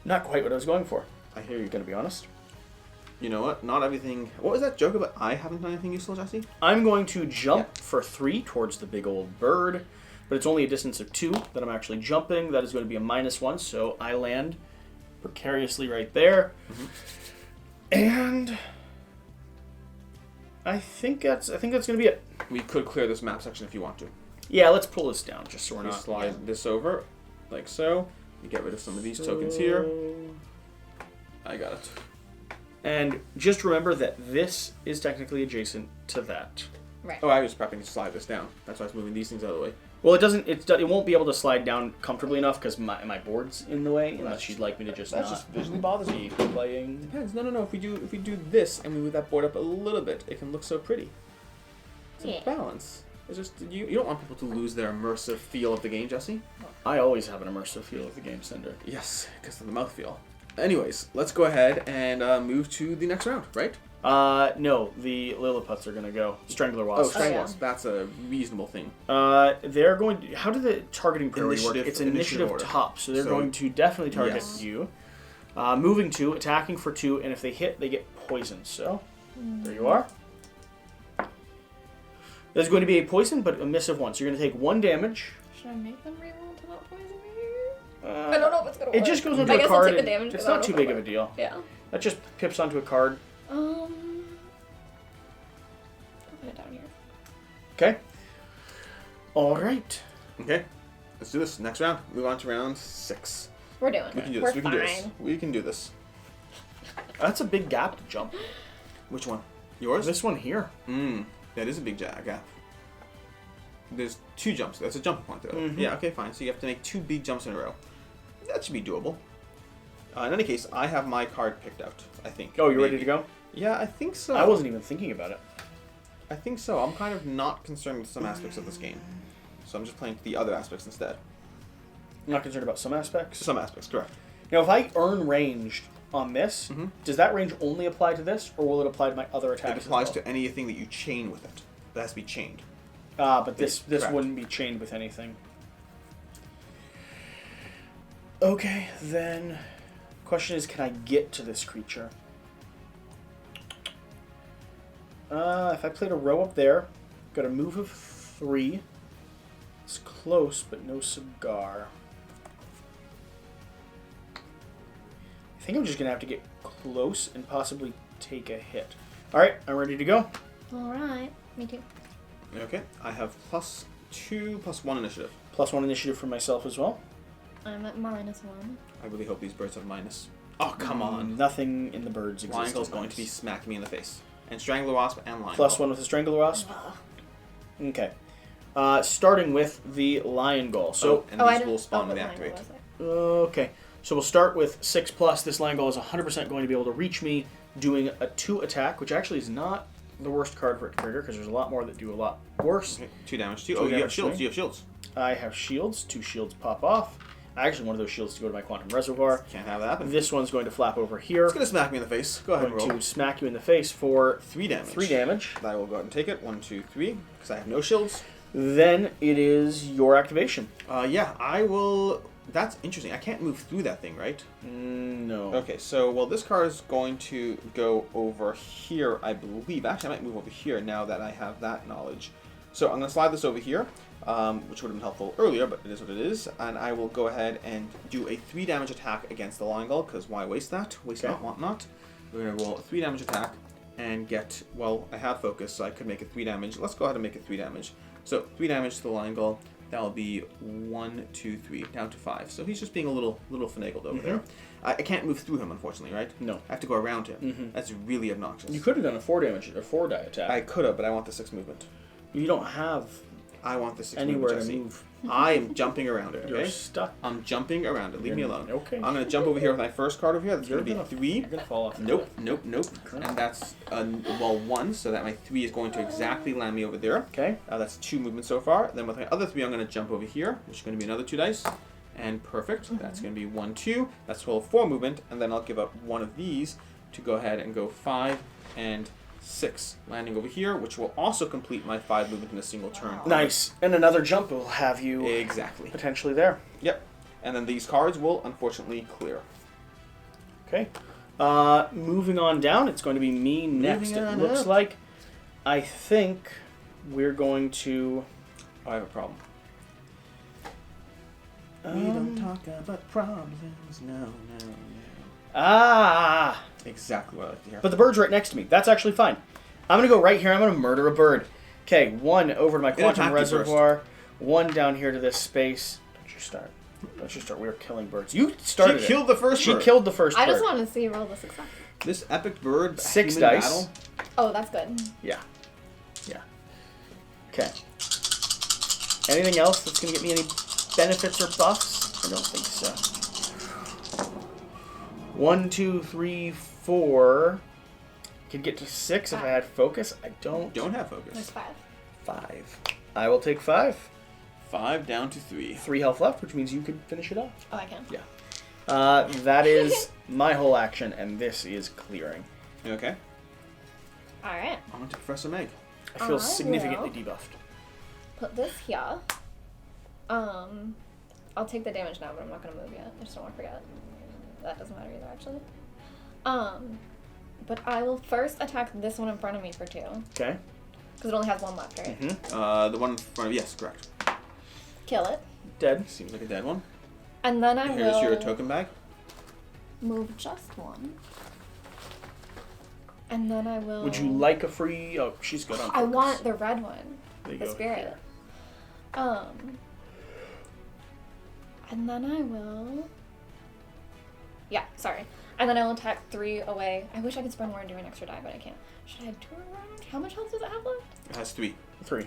not quite what I was going for. I hear you. Gonna be honest. You know what? Not everything... What was that joke about I haven't done anything useful, Jesse? I'm going to jump for 3 towards the big old bird, but it's only a distance of 2 that I'm actually jumping. That is going to be a -1, so I land precariously right there. And I think that's going to be it. We could clear this map section if you want to. Yeah, let's pull this down just so we're We not. slide this over, like so. We get rid of some of these tokens here. I got it. And just remember that this is technically adjacent to that. Right. Oh, I was prepping to slide this down. That's why I was moving these things out of the way. Well, it doesn't. It won't be able to slide down comfortably enough because my board's in the way. Unless she'd like me to just That not just visually bothers me. keep playing. Depends. No. If we do this and we move that board up a little bit, it can look so pretty. It's Yeah. a balance. It's just you don't want people to lose their immersive feel of the game, Jesse. I always have an immersive feel of the game, Cinder. Yes, because of the mouthfeel. Anyways, let's go ahead and move to the next round, right? No, the Lilliput's are gonna go. Strangler Oh, Wasps. Strangles. That's a reasonable thing. They're going to. How do the targeting priority work? Initiative- It's initiative initiative order. top, so they're So- going to definitely target Yes. you. Moving 2, attacking for 2, and if they hit, they get poisoned. So, there you are. There's going to be a poison, but a miss of 1. So you're going to take 1 damage. Should I make them reroll to not poison me? Uh, I don't know if it's gonna work. It just goes I onto a guess card. I'll take the and damage. It's 'cause I not don't too know big if of a it deal. works. Yeah. That just pips onto a card. I'll put it down here. Okay. All right. Okay, let's do this. Next round. Move on to round 6. We're doing We it. can do We're this. We can do fine. this. We can do this. That's a big gap to jump. Which one? Yours? This one here. That is a big gap. There's 2 jumps. That's a jump point, though. Mhm. Yeah, okay, fine. So you have to make 2 big jumps in a row. That should be doable. In any case, I have my card picked out, I think. Oh, you ready Maybe. to go? Yeah, I think so. I wasn't even thinking about it. I think so. I'm kind of not concerned with some aspects of this game. So I'm just playing the other aspects instead. I'm not concerned about some aspects. Some aspects, correct. Now, if I earn ranged on this, does that range only apply to this, or will it apply to my other attacks? It applies as well? to anything that you chain with it. That has to be chained. But this Correct. wouldn't be chained with anything. Okay, then. Question is, can I get to this creature? If I played a row up there, got a move of 3. It's close, but no cigar. I think I'm just gonna have to get close and possibly take a hit. All right, I'm ready to go. All right. Me too. Okay, I have +2, +1 initiative. +1 initiative for myself as well. I'm at -1. I really hope these birds have minus. Oh, come on. Nothing in the birds exists. Lion Gull's going to be smacking me in the face. And Strangler Wasp and Lion +1 Gull. with the Strangler Wasp. Ugh. Okay. Starting with the Lion Gull. So, and I these will spawn when but they mine activate. was it. okay. So we'll start with 6+. This Lion Gull is 100% going to be able to reach me, doing a 2 attack, which actually is not the worst card for it to trigger, because there's a lot more that do a lot worse. Okay, 2 damage to you. Two Oh, you have damage to shields. me. You have shields. I have shields. 2 shields pop off. I actually wanted those shields to go to my Quantum Reservoir. Can't have that happen. This one's going to flap over here. It's going to smack me in the face. Go ahead and Going roll. to smack you in the face for 3 damage. 3 damage. I will go ahead and take it. 1, 2, 3. Because I have no shields. Then it is your activation. Yeah, I will... That's interesting. I can't move through that thing, right? No. Okay, so, well, this card is going to go over here, I believe. Actually, I might move over here now that I have that knowledge. So I'm going to slide this over here, which would have been helpful earlier, but it is what it is. And I will go ahead and do a 3 damage attack against the Lion Gull, because why waste that? Waste Okay. not, want not. We're going to roll a 3 damage attack and get, well, I have focus, so I could make it 3 damage. Let's go ahead and make it 3 damage. So 3 damage to the Lion Gull. That'll be 1, 2, 3, down to 5. So he's just being a little finagled over there. I can't move through him, unfortunately, right? No. I have to go around him. That's really obnoxious. You could have done a 4 damage or 4 die attack. I could have, but I want the 6 movement. You don't have I want the 6 anywhere movement, to Jesse. move. I am jumping around it, You're okay? stuck. I'm jumping around it. Leave me alone. Okay. I'm going to jump over here with my first card over here. That's going to be 3. You're gonna fall off. the Nope, cliff. nope, nope. And that's, well, 1, so that my 3 is going to exactly land me over there. Okay. That's 2 movements so far. Then with my other 3, I'm going to jump over here, which is going to be another 2 dice. And perfect. That's going to be 1, 2. That's total 4 movement. And then I'll give up one of these to go ahead and go 5 and 6. Landing over here, which will also complete my 5 movement in a single turn. Nice. And another jump will have you Exactly. potentially there. Yep. And then these cards will unfortunately clear. Okay. Moving on down, it's going to be me next. Moving It on looks up. like. I think we're going to. Oh, I have a problem. We don't talk about problems. No. Ah! Exactly what I like to hear. But the bird's right next to me. That's actually fine. I'm going to go right here. I'm going to murder a bird. Okay, 1 over to my Quantum attacked you Reservoir. 1 down here to this space. Don't you start. Don't you start. We are killing birds. You started She it. killed the first She bird. killed the first I bird. just want to see roll the success. This epic bird 6 human dice. battle. Oh, that's good. Yeah. Okay. Anything else that's going to get me any benefits or buffs? I don't think so. 1, 2, 3, 4. Could get to 6 if I had focus. I don't. Don't have There's focus. 5. 5. I will take 5. 5 down to 3. 3 health left, which means you could finish it off. Oh, I can. Yeah. That is my whole action, and this is clearing. You okay? All right. On to Professor Meg. I feel I significantly will. debuffed. Put this here. I'll take the damage now, but I'm not gonna move yet. I just don't want to forget. That doesn't matter either, actually. But I will first attack this one in front of me for 2, Okay. because it only has 1 left, right? The one in front of yes, correct. Kill it, Dead. Seems like a dead one. and then I Here's will your token bag. move just 1, and then I will. Would you like a free... Oh, she's good on focus. I want the red one, There you the go. spirit. And then I will Yeah, sorry. And then I will attack 3 away. I wish I could spend more and do an extra die, but I can't. Should I have 2 around? How much health does it have left? It has 3. 3.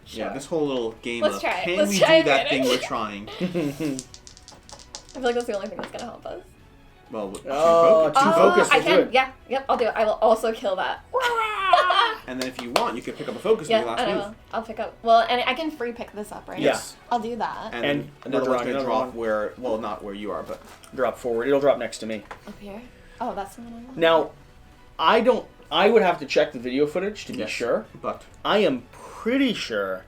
Yeah, Sure. this whole little game Let's of try it. can Let's we try do that it. thing we're trying? I feel like that's the only thing that's gonna help us. Well, Oh, two Two focus. focus I will do can. it. Yeah. Yep. I'll do it. I will also kill that. And then if you want, you can pick up a focus Yeah, in your last and I move. will. I'll pick up. Well, and I can free pick this up, right? Yeah. I'll do that. And And another we're one's drawing going to another drop one. where, well, not where you are, but Drop forward. It'll drop next to me. Up here. Oh, that's the one I want. Now, I would have to check the video footage to be Yes. sure. but I am pretty sure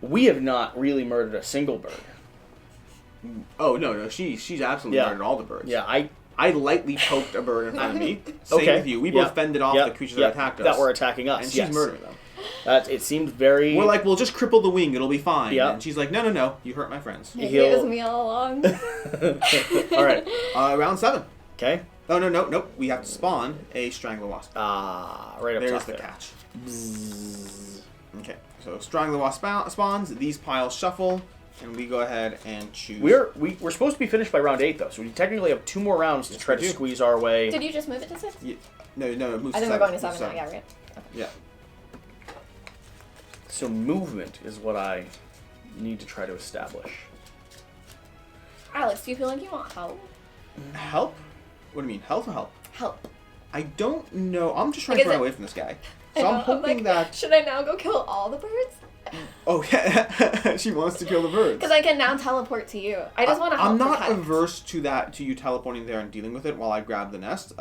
we have not really murdered a single bird. oh no, she's absolutely Yeah. murdered all the birds. Yeah, I lightly poked a bird in front of me. Same Okay. with you. We Yeah. both fended off Yeah. the creatures Yeah. that attacked us. That were attacking us. and she's yes. murdering them. It seemed very. We're like, we'll just cripple the wing. It'll be fine. Yeah. And she's like, no, you hurt my friends. Maybe it was me all along. All right. Round 7. Okay. Oh no, nope. We have to spawn a strangler wasp. Right up There's top the there. catch. Okay, so strangler wasp spawns. These piles shuffle, and we go ahead and choose. We're supposed to be finished by round 8 though, so we technically have 2 more rounds to Yes, try we to do. squeeze our way. Did you just move it to 6? No, it moves I to think we're 7. going to Moves 7 now. Yeah, right. Yeah. So movement is what I need to try to establish. Alex, do you feel like you want help? Help? What do you mean, health or help? Help. I don't know. I'm just trying Like, to is run it- away from this guy. I So know, I'm hoping like, that. Should I now go kill all the birds? Oh yeah, she wants to kill the birds. Because I can now teleport to you. I just want to help I'm not protect. averse to that, to you teleporting there and dealing with it while I grab the nest.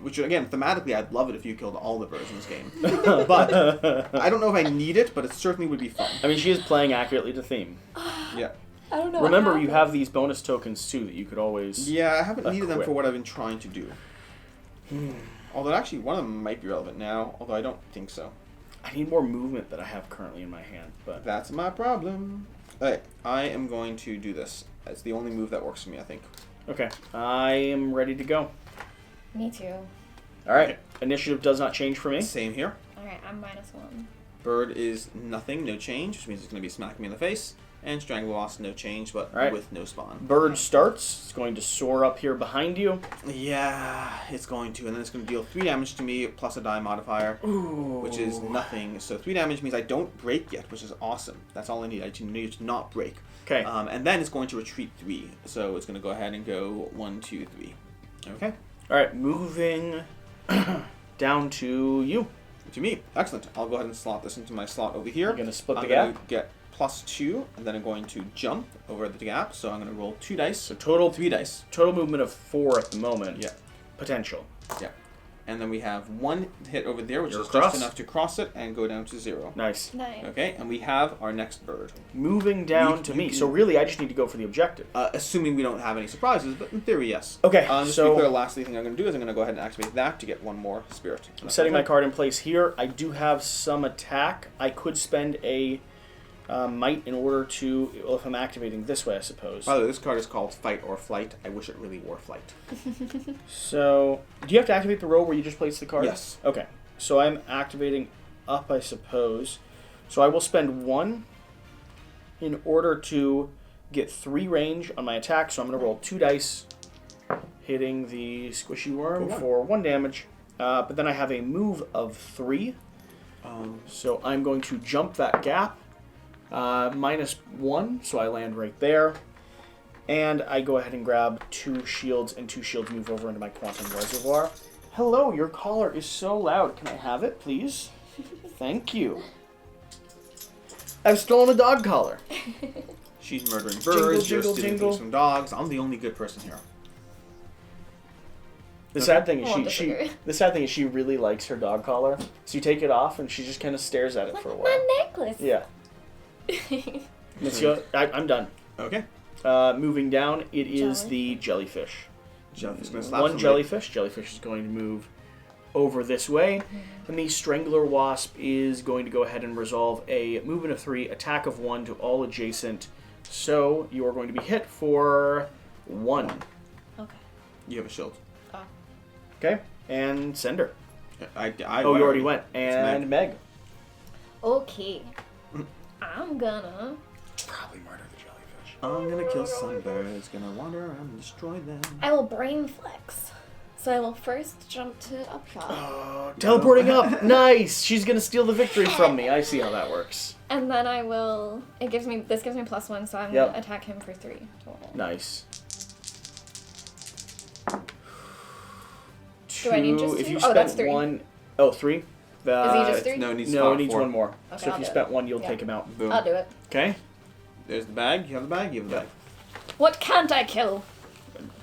Which again, thematically, I'd love it if you killed all the birds in this game. But I don't know if I need it, but it certainly would be fun. I mean, she is playing accurately to theme. Yeah. I don't know. what Remember, you happened. have these bonus tokens too that you could always. Yeah, I haven't needed them Equip. for what I've been trying to do. Although actually, one of them might be relevant now. Although I don't think so. I need more movement that I have currently in my hand, but That's my problem. Alright, I am going to do this. It's the only move that works for me, I think. okay. I am ready to go. Me too. All right. Okay. Initiative does not change for me. Same here. All right, I'm -1. Bird is nothing, no change, which means it's going to be smacking me in the face. And Strangle Wasp, no change, but Alright. with no spawn. Bird starts. It's going to soar up here behind you. Yeah, it's going to, and then it's going to deal 3 damage to me plus a die modifier, which is nothing. So 3 damage means I don't break yet, which is awesome. That's all I need. I just need to not break. Okay. And then it's going to retreat 3. So it's going to go ahead and go 1, 2, 3. Okay. All right. Moving down to you. To me. Excellent. I'll go ahead and slot this into my slot over here. You're gonna split I'm the gonna gap? get +2, and then I'm going to jump over the gap. So I'm going to roll 2 dice. So total 3 dice. total movement of 4 at the moment. Yeah. Potential. Yeah. And then we have 1 hit over there, which You're is across. just enough to cross it and go down to 0. Nice. Nice. Okay, and we have our next bird. Moving down You- to you me. can- So really, I just need to go for the objective. Assuming we don't have any surprises, but in theory, yes. Okay, Just so- to be clear, lastly thing I'm going to do is I'm going to go ahead and activate that to get 1 more spirit. I'm setting my card in place here. I do have some attack. I could spend a might in order to, well, if I'm activating this way, I suppose. By the way, this card is called Fight or Flight. I wish it really wore Flight. So, do you have to activate the row where you just placed the card? Yes. Okay. So I'm activating up, I suppose. So I will spend 1 in order to get 3 range on my attack. So I'm going to roll 2 dice, hitting the squishy worm for 1 damage. But then I have a move of 3. So I'm going to jump that gap. -1, so I land right there. And I go ahead and grab 2 shields, and 2 shields move over into my quantum reservoir. Hello, your collar is so loud. Can I have it, please? Thank you. I've stolen a dog collar. She's murdering birds, Jingle, you're jingle, stealing jingle. things from dogs. I'm the only good person here. The sad thing I won't is disagree. the sad thing is she really likes her dog collar. So you take it off and she just kind of stares at it for a while. My necklace. Yeah. Monsieur, I'm done. Okay. Moving down, it is Jelly? the jellyfish. Jellyfish gonna slap 1 somebody. jellyfish. Jellyfish is going to move over this way. And the Strangler Wasp is going to go ahead and resolve a movement of 3, attack of 1 to all adjacent. So you are going to be hit for 1. Okay. You have a shield. Oh. Okay? And send her. Oh, You already went. And Meg. Okay. I'm gonna probably murder the jellyfish. I'm gonna kill some birds, gonna wander around and destroy them. I will brain flex. So I will first jump to up shot. Oh, teleporting up. Nice. She's gonna steal the victory from me. I see how that works. And then I will. This gives me +1, so I'm Yep. gonna attack him for 3 total. Nice. Do I need just If 2? you Oh, spent that's 3. 1, oh, 3. Is he just 3? No, it needs No, it needs 4. one more. Okay, So if I'll you do spent it. 1, you'll Yeah. take him out. Boom. I'll do it. Okay. There's the bag. You have the bag. You have the bag. What can't I kill?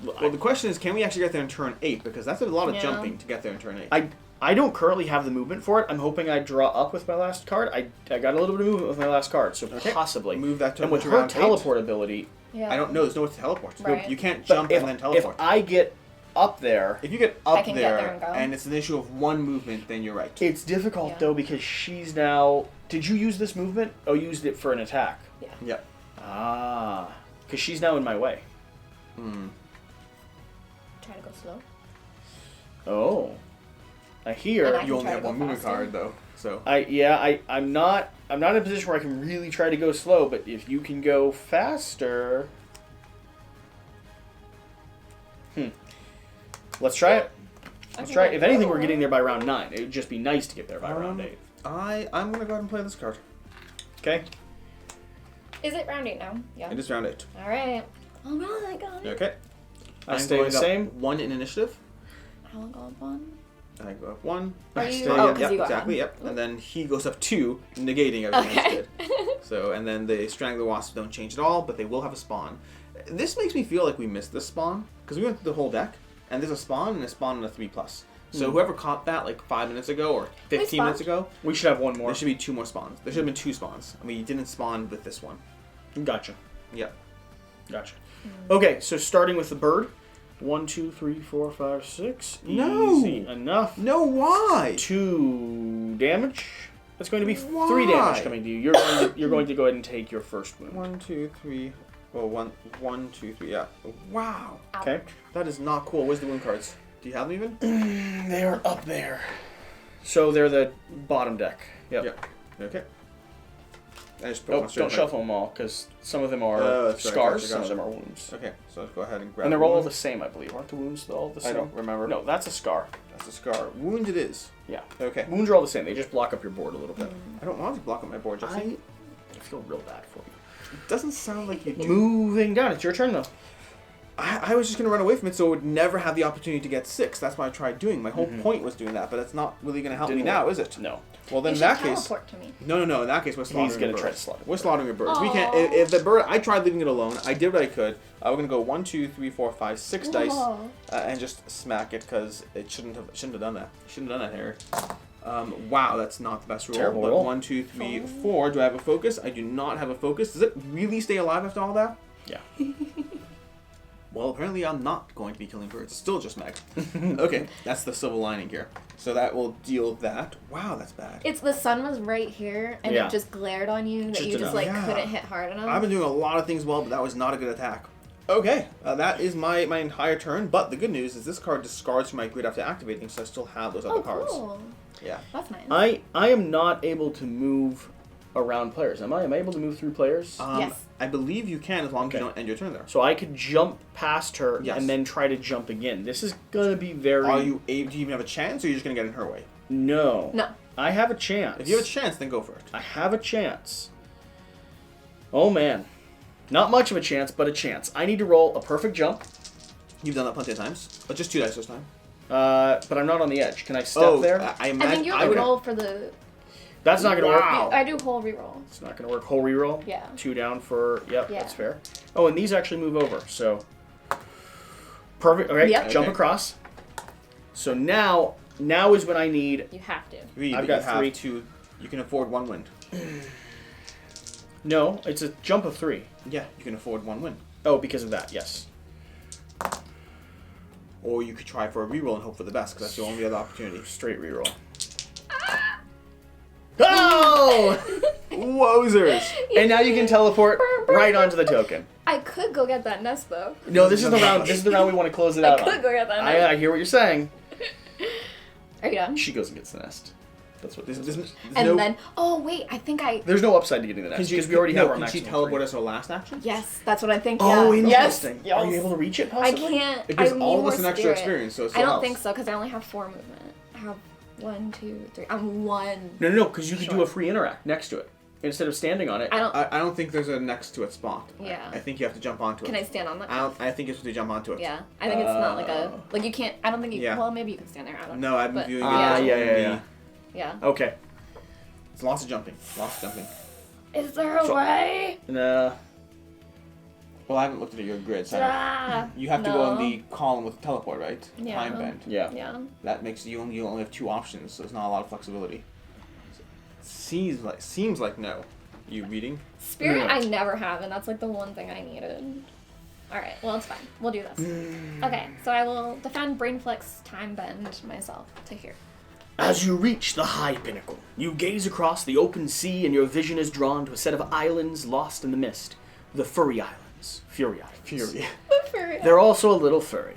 Well, the question is, can we actually get there in turn 8? Because that's a lot of Yeah. jumping to get there in turn 8. I don't currently have the movement for it. I'm hoping I draw up with my last card. I got a little bit of movement with my last card, so Okay. possibly. Move that to And with to her round 8. teleport ability, Yeah. I don't know. There's no way to teleport. Right. You can't but jump if, and then teleport. if I get up there, If you get I up can there, get there and go. and it's an issue of 1 movement, then you're right. it's difficult Yeah. though because she's now. Did you use this movement? Oh, you used it for an attack. Yeah. Yep. Ah, because she's now in my way. Try to go slow. Oh, I hear. And I You can only try have to go 1 movement faster. card though, so. I'm not in a position where I can really try to go slow, but if you can go faster. Let's try it. Let's Okay. try it. If anything, we're getting there by round 9. It would just be nice to get there by round 8. I'm gonna go ahead and play this card. Okay? Is it round 8 now? Yeah. It is round 8. Alright. Oh no, I got it. Okay. I I'm stay going the up same. 1 in initiative. I'll go up 1. I go up 1. Are I you- stay, oh, yep, 'cause yep, you go exactly, ahead. yep. And then he goes up 2, negating everything I Okay. just did. So, and then the Strangler Wasps don't change at all, but they will have a spawn. This makes me feel like we missed this spawn, because we went through the whole deck, and there's a spawn and a 3+. So whoever caught that like 5 minutes ago or 15 spawned? minutes ago, We should have one more. there should be 2 more spawns. There should have been 2 spawns. I mean, you didn't spawn with this one. Gotcha. Yep. Gotcha. Okay, so starting with the bird. 1, 2, 3, 4, 5, 6. No! Easy enough. No, why? 2 damage. That's going to be Why? 3 damage coming to you. You're going to go ahead and take your first wound. 1, 2, 3. Well, 1, 2, 3. Yeah. Wow. Okay? That is not cool. Where's the wound cards? Do you have them even? They are up there. So they're the bottom deck. Yep. Yep. Okay. I just put Oh, one straight don't back. shuffle them all, because some of them are Oh, that's right, scars, gotcha, some of gotcha. them are wounds. Okay, so let's go ahead and grab And they're all wound. the same, I believe. Aren't the wounds all the same? I don't remember. No, that's a scar. That's a scar. Wound it is. Yeah. Okay. Wounds are all the same. They just block up your board a little bit. I don't want to block up my board, Jesse. I feel real bad for you. It doesn't sound like you do. Moving down. It's your turn, though. I was just going to run away from it so it would never have the opportunity to get 6. That's why I tried doing. My whole point was doing that, but it's not really going to help me Didn't now, work. is it? No. Well, then You in should that case... teleport to me. No. In that case, we're slaughtering gonna your try birds. to slaughter We're slaughtering your birds. We can't... Aw. If the bird... I tried leaving it alone. I did what I could. We're going to go 1, 2, 3, 4, 5, 6 dice Whoa. and just smack it because it shouldn't have done that. Shouldn't have done that, Harry. Wow, that's not the best roll. Terrible But roll. 1, 2, 3, 4. Do I have a focus? I do not have a focus. Does it really stay alive after all that? Yeah. Well, apparently I'm not going to be killing birds. It's still just Meg. Okay, that's the silver lining here. So that will deal that. Wow, that's bad. It's the sun was right here, and Yeah. it just glared on you that Just you just enough. like Yeah. couldn't hit hard enough. I've been doing a lot of things well, but that was not a good attack. Okay, that is my entire turn. But the good news is this card discards from my grid after activating, so I still have those other cards. Cool. Yeah. That's nice. I am not able to move around players. Am I? Am I able to move through players? Yes. I believe you can as long as you Okay. don't end your turn there. So I could jump past her Yes. and then try to jump again. This is gonna be very. Do you even have a chance, or are you just going to get in her way? No. No. I have a chance. If you have a chance, then go for it. I have a chance. Oh man. Not much of a chance, but a chance. I need to roll a perfect jump, You've done that plenty of times. But just 2 dice this time. but I'm not on the edge. Can I step there? I I imagine think you have to would- roll for the. That's not gonna Wow. work. I do whole reroll. It's not gonna work. Whole reroll. Yeah. 2 down for. Yep, Yeah. that's fair. Oh, and these actually move over. So. Perfect. Okay. Yep. Jump Okay. across. So now is when I need. You have to. Three, I've but got you have 3. to. You can afford 1 win. No, it's a jump of 3. Yeah, you can afford 1 win. Oh, because of that. Yes. Or you could try for a reroll and hope for the best, because that's the only other opportunity. Straight reroll. Oh! Wozers! And now you can teleport right onto the token. I could go get that nest though. No, this is the round. This is the round we want to close it out I could on. go get that nest. I hear what you're saying. Are you done? She goes and gets the nest. That's what. There's And no, then, oh wait, I think I. There's no upside to getting the next because we already have our Can she maximum. teleport three. us our last action? Yes, that's what I think. Oh, yeah. interesting. Yes. Are you able to reach it? I Possibly? can't. It gives I need all of more us an extra spirit. experience, so it I still don't helps. think so because I only have 4 movement. I have 1, 2, 3. I'm 1. No, because you could do Sure. a free interact next to it instead of standing on it. I don't. I don't think there's a next to it spot. Yeah. I think you have to jump onto it. Can I stand on that? I think you have to jump onto it. Yeah, I think it's not like a like you can't. I don't think you. Yeah. Well, maybe you can stand there. I don't. No, I'm but, viewing it. Ah, as yeah, only- yeah. Yeah. Okay. It's lots of jumping. Lots of jumping. Is there a So- way? Nah. Well, I haven't looked at your grid, so you have to no. go on the column with teleport, right? Yeah. Time bend. Yeah. Yeah. That makes you only have 2 options, so there's not a lot of flexibility. Seems like no. You reading? Spirit, No. I never have, and that's like the one thing I needed. All right. Well, it's fine. We'll do this. Okay. So I will defend Brainflex Time Bend myself to here. As you reach the high pinnacle, you gaze across the open sea and your vision is drawn to a set of islands lost in the mist. The Furry Islands. Fury Islands. Fury. They're also a little furry.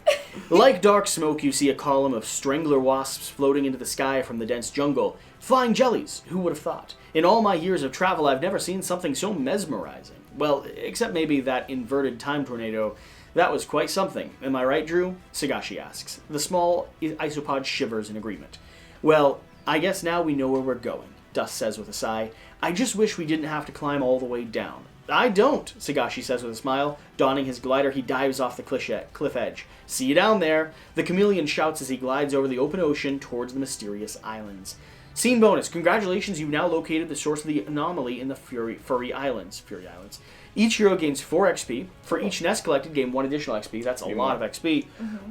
Like dark smoke, you see a column of strangler wasps floating into the sky from the dense jungle. Flying jellies, who would have thought? In all my years of travel, I've never seen something so mesmerizing. Well, except maybe that inverted time tornado. That was quite something. Am I right, Drew? Sagashi asks. The small isopod shivers in agreement. Well, I guess now we know where we're going, Dust says with a sigh. I just wish we didn't have to climb all the way down. I don't, Sagashi says with a smile. Donning his glider, he dives off the cliff edge. See you down there, the chameleon shouts as he glides over the open ocean towards the mysterious islands. Scene bonus. Congratulations, you've now located the source of the anomaly in the Furry Islands. Each hero gains 4 XP. For each nest collected, gain 1 additional XP. That's a lot of XP.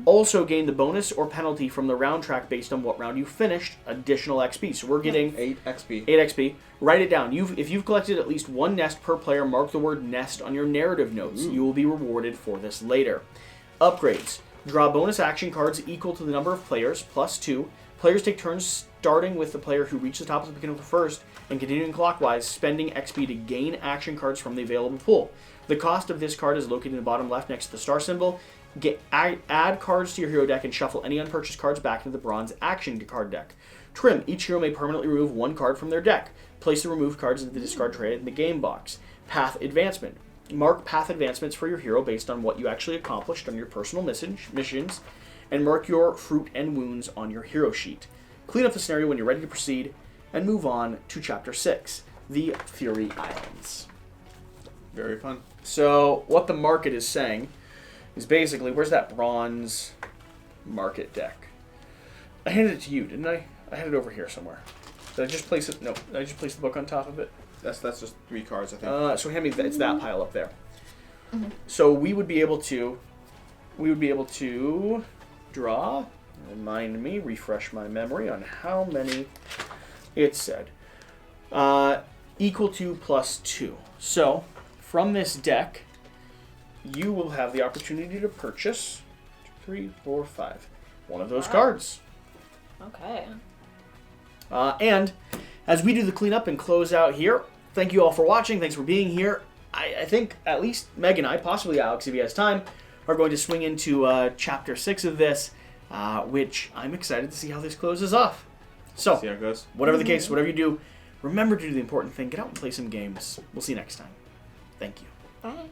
Also gain the bonus or penalty from the round track based on what round you finished. Additional XP. So we're getting 8 XP. 8 XP. Write it down. If you've collected at least 1 nest per player, mark the word nest on your narrative notes. You will be rewarded for this later. Upgrades. Draw bonus action cards equal to the number of players, plus 2. Players take turns starting with the player who reached the top of the pinnacle first and continuing clockwise, spending XP to gain action cards from the available pool. The cost of this card is located in the bottom left next to the star symbol. Add cards to your hero deck and shuffle any unpurchased cards back into the bronze action card deck. Trim. Each hero may permanently remove 1 card from their deck. Place the removed cards into the discard tray in the game box. Path advancement. Mark path advancements for your hero based on what you actually accomplished on your personal missions, and mark your fruit and wounds on your hero sheet. Clean up the scenario when you're ready to proceed, and move on to Chapter 6, the Fury Islands. Very fun. So, what the market is saying is basically, where's that bronze market deck? I handed it to you, didn't I? I had it over here somewhere. Did I just place it? No. Did I just place the book on top of it? That's just 3 cards, I think. So hand me it's that pile up there. So we would be able to draw. Remind me, refresh my memory on how many it said. Equal to plus 2. So from this deck, you will have the opportunity to purchase 2, 3, 4, 5. One of those cards. Okay. And as we do the cleanup and close out here, thank you all for watching. Thanks for being here. I think at least Meg and I, possibly Alex if he has time, are going to swing into Chapter 6 of this, which I'm excited to see how this closes off. So, See how it goes. whatever the case, whatever you do, remember to do the important thing. Get out and play some games. We'll see you next time. Thank you. Bye.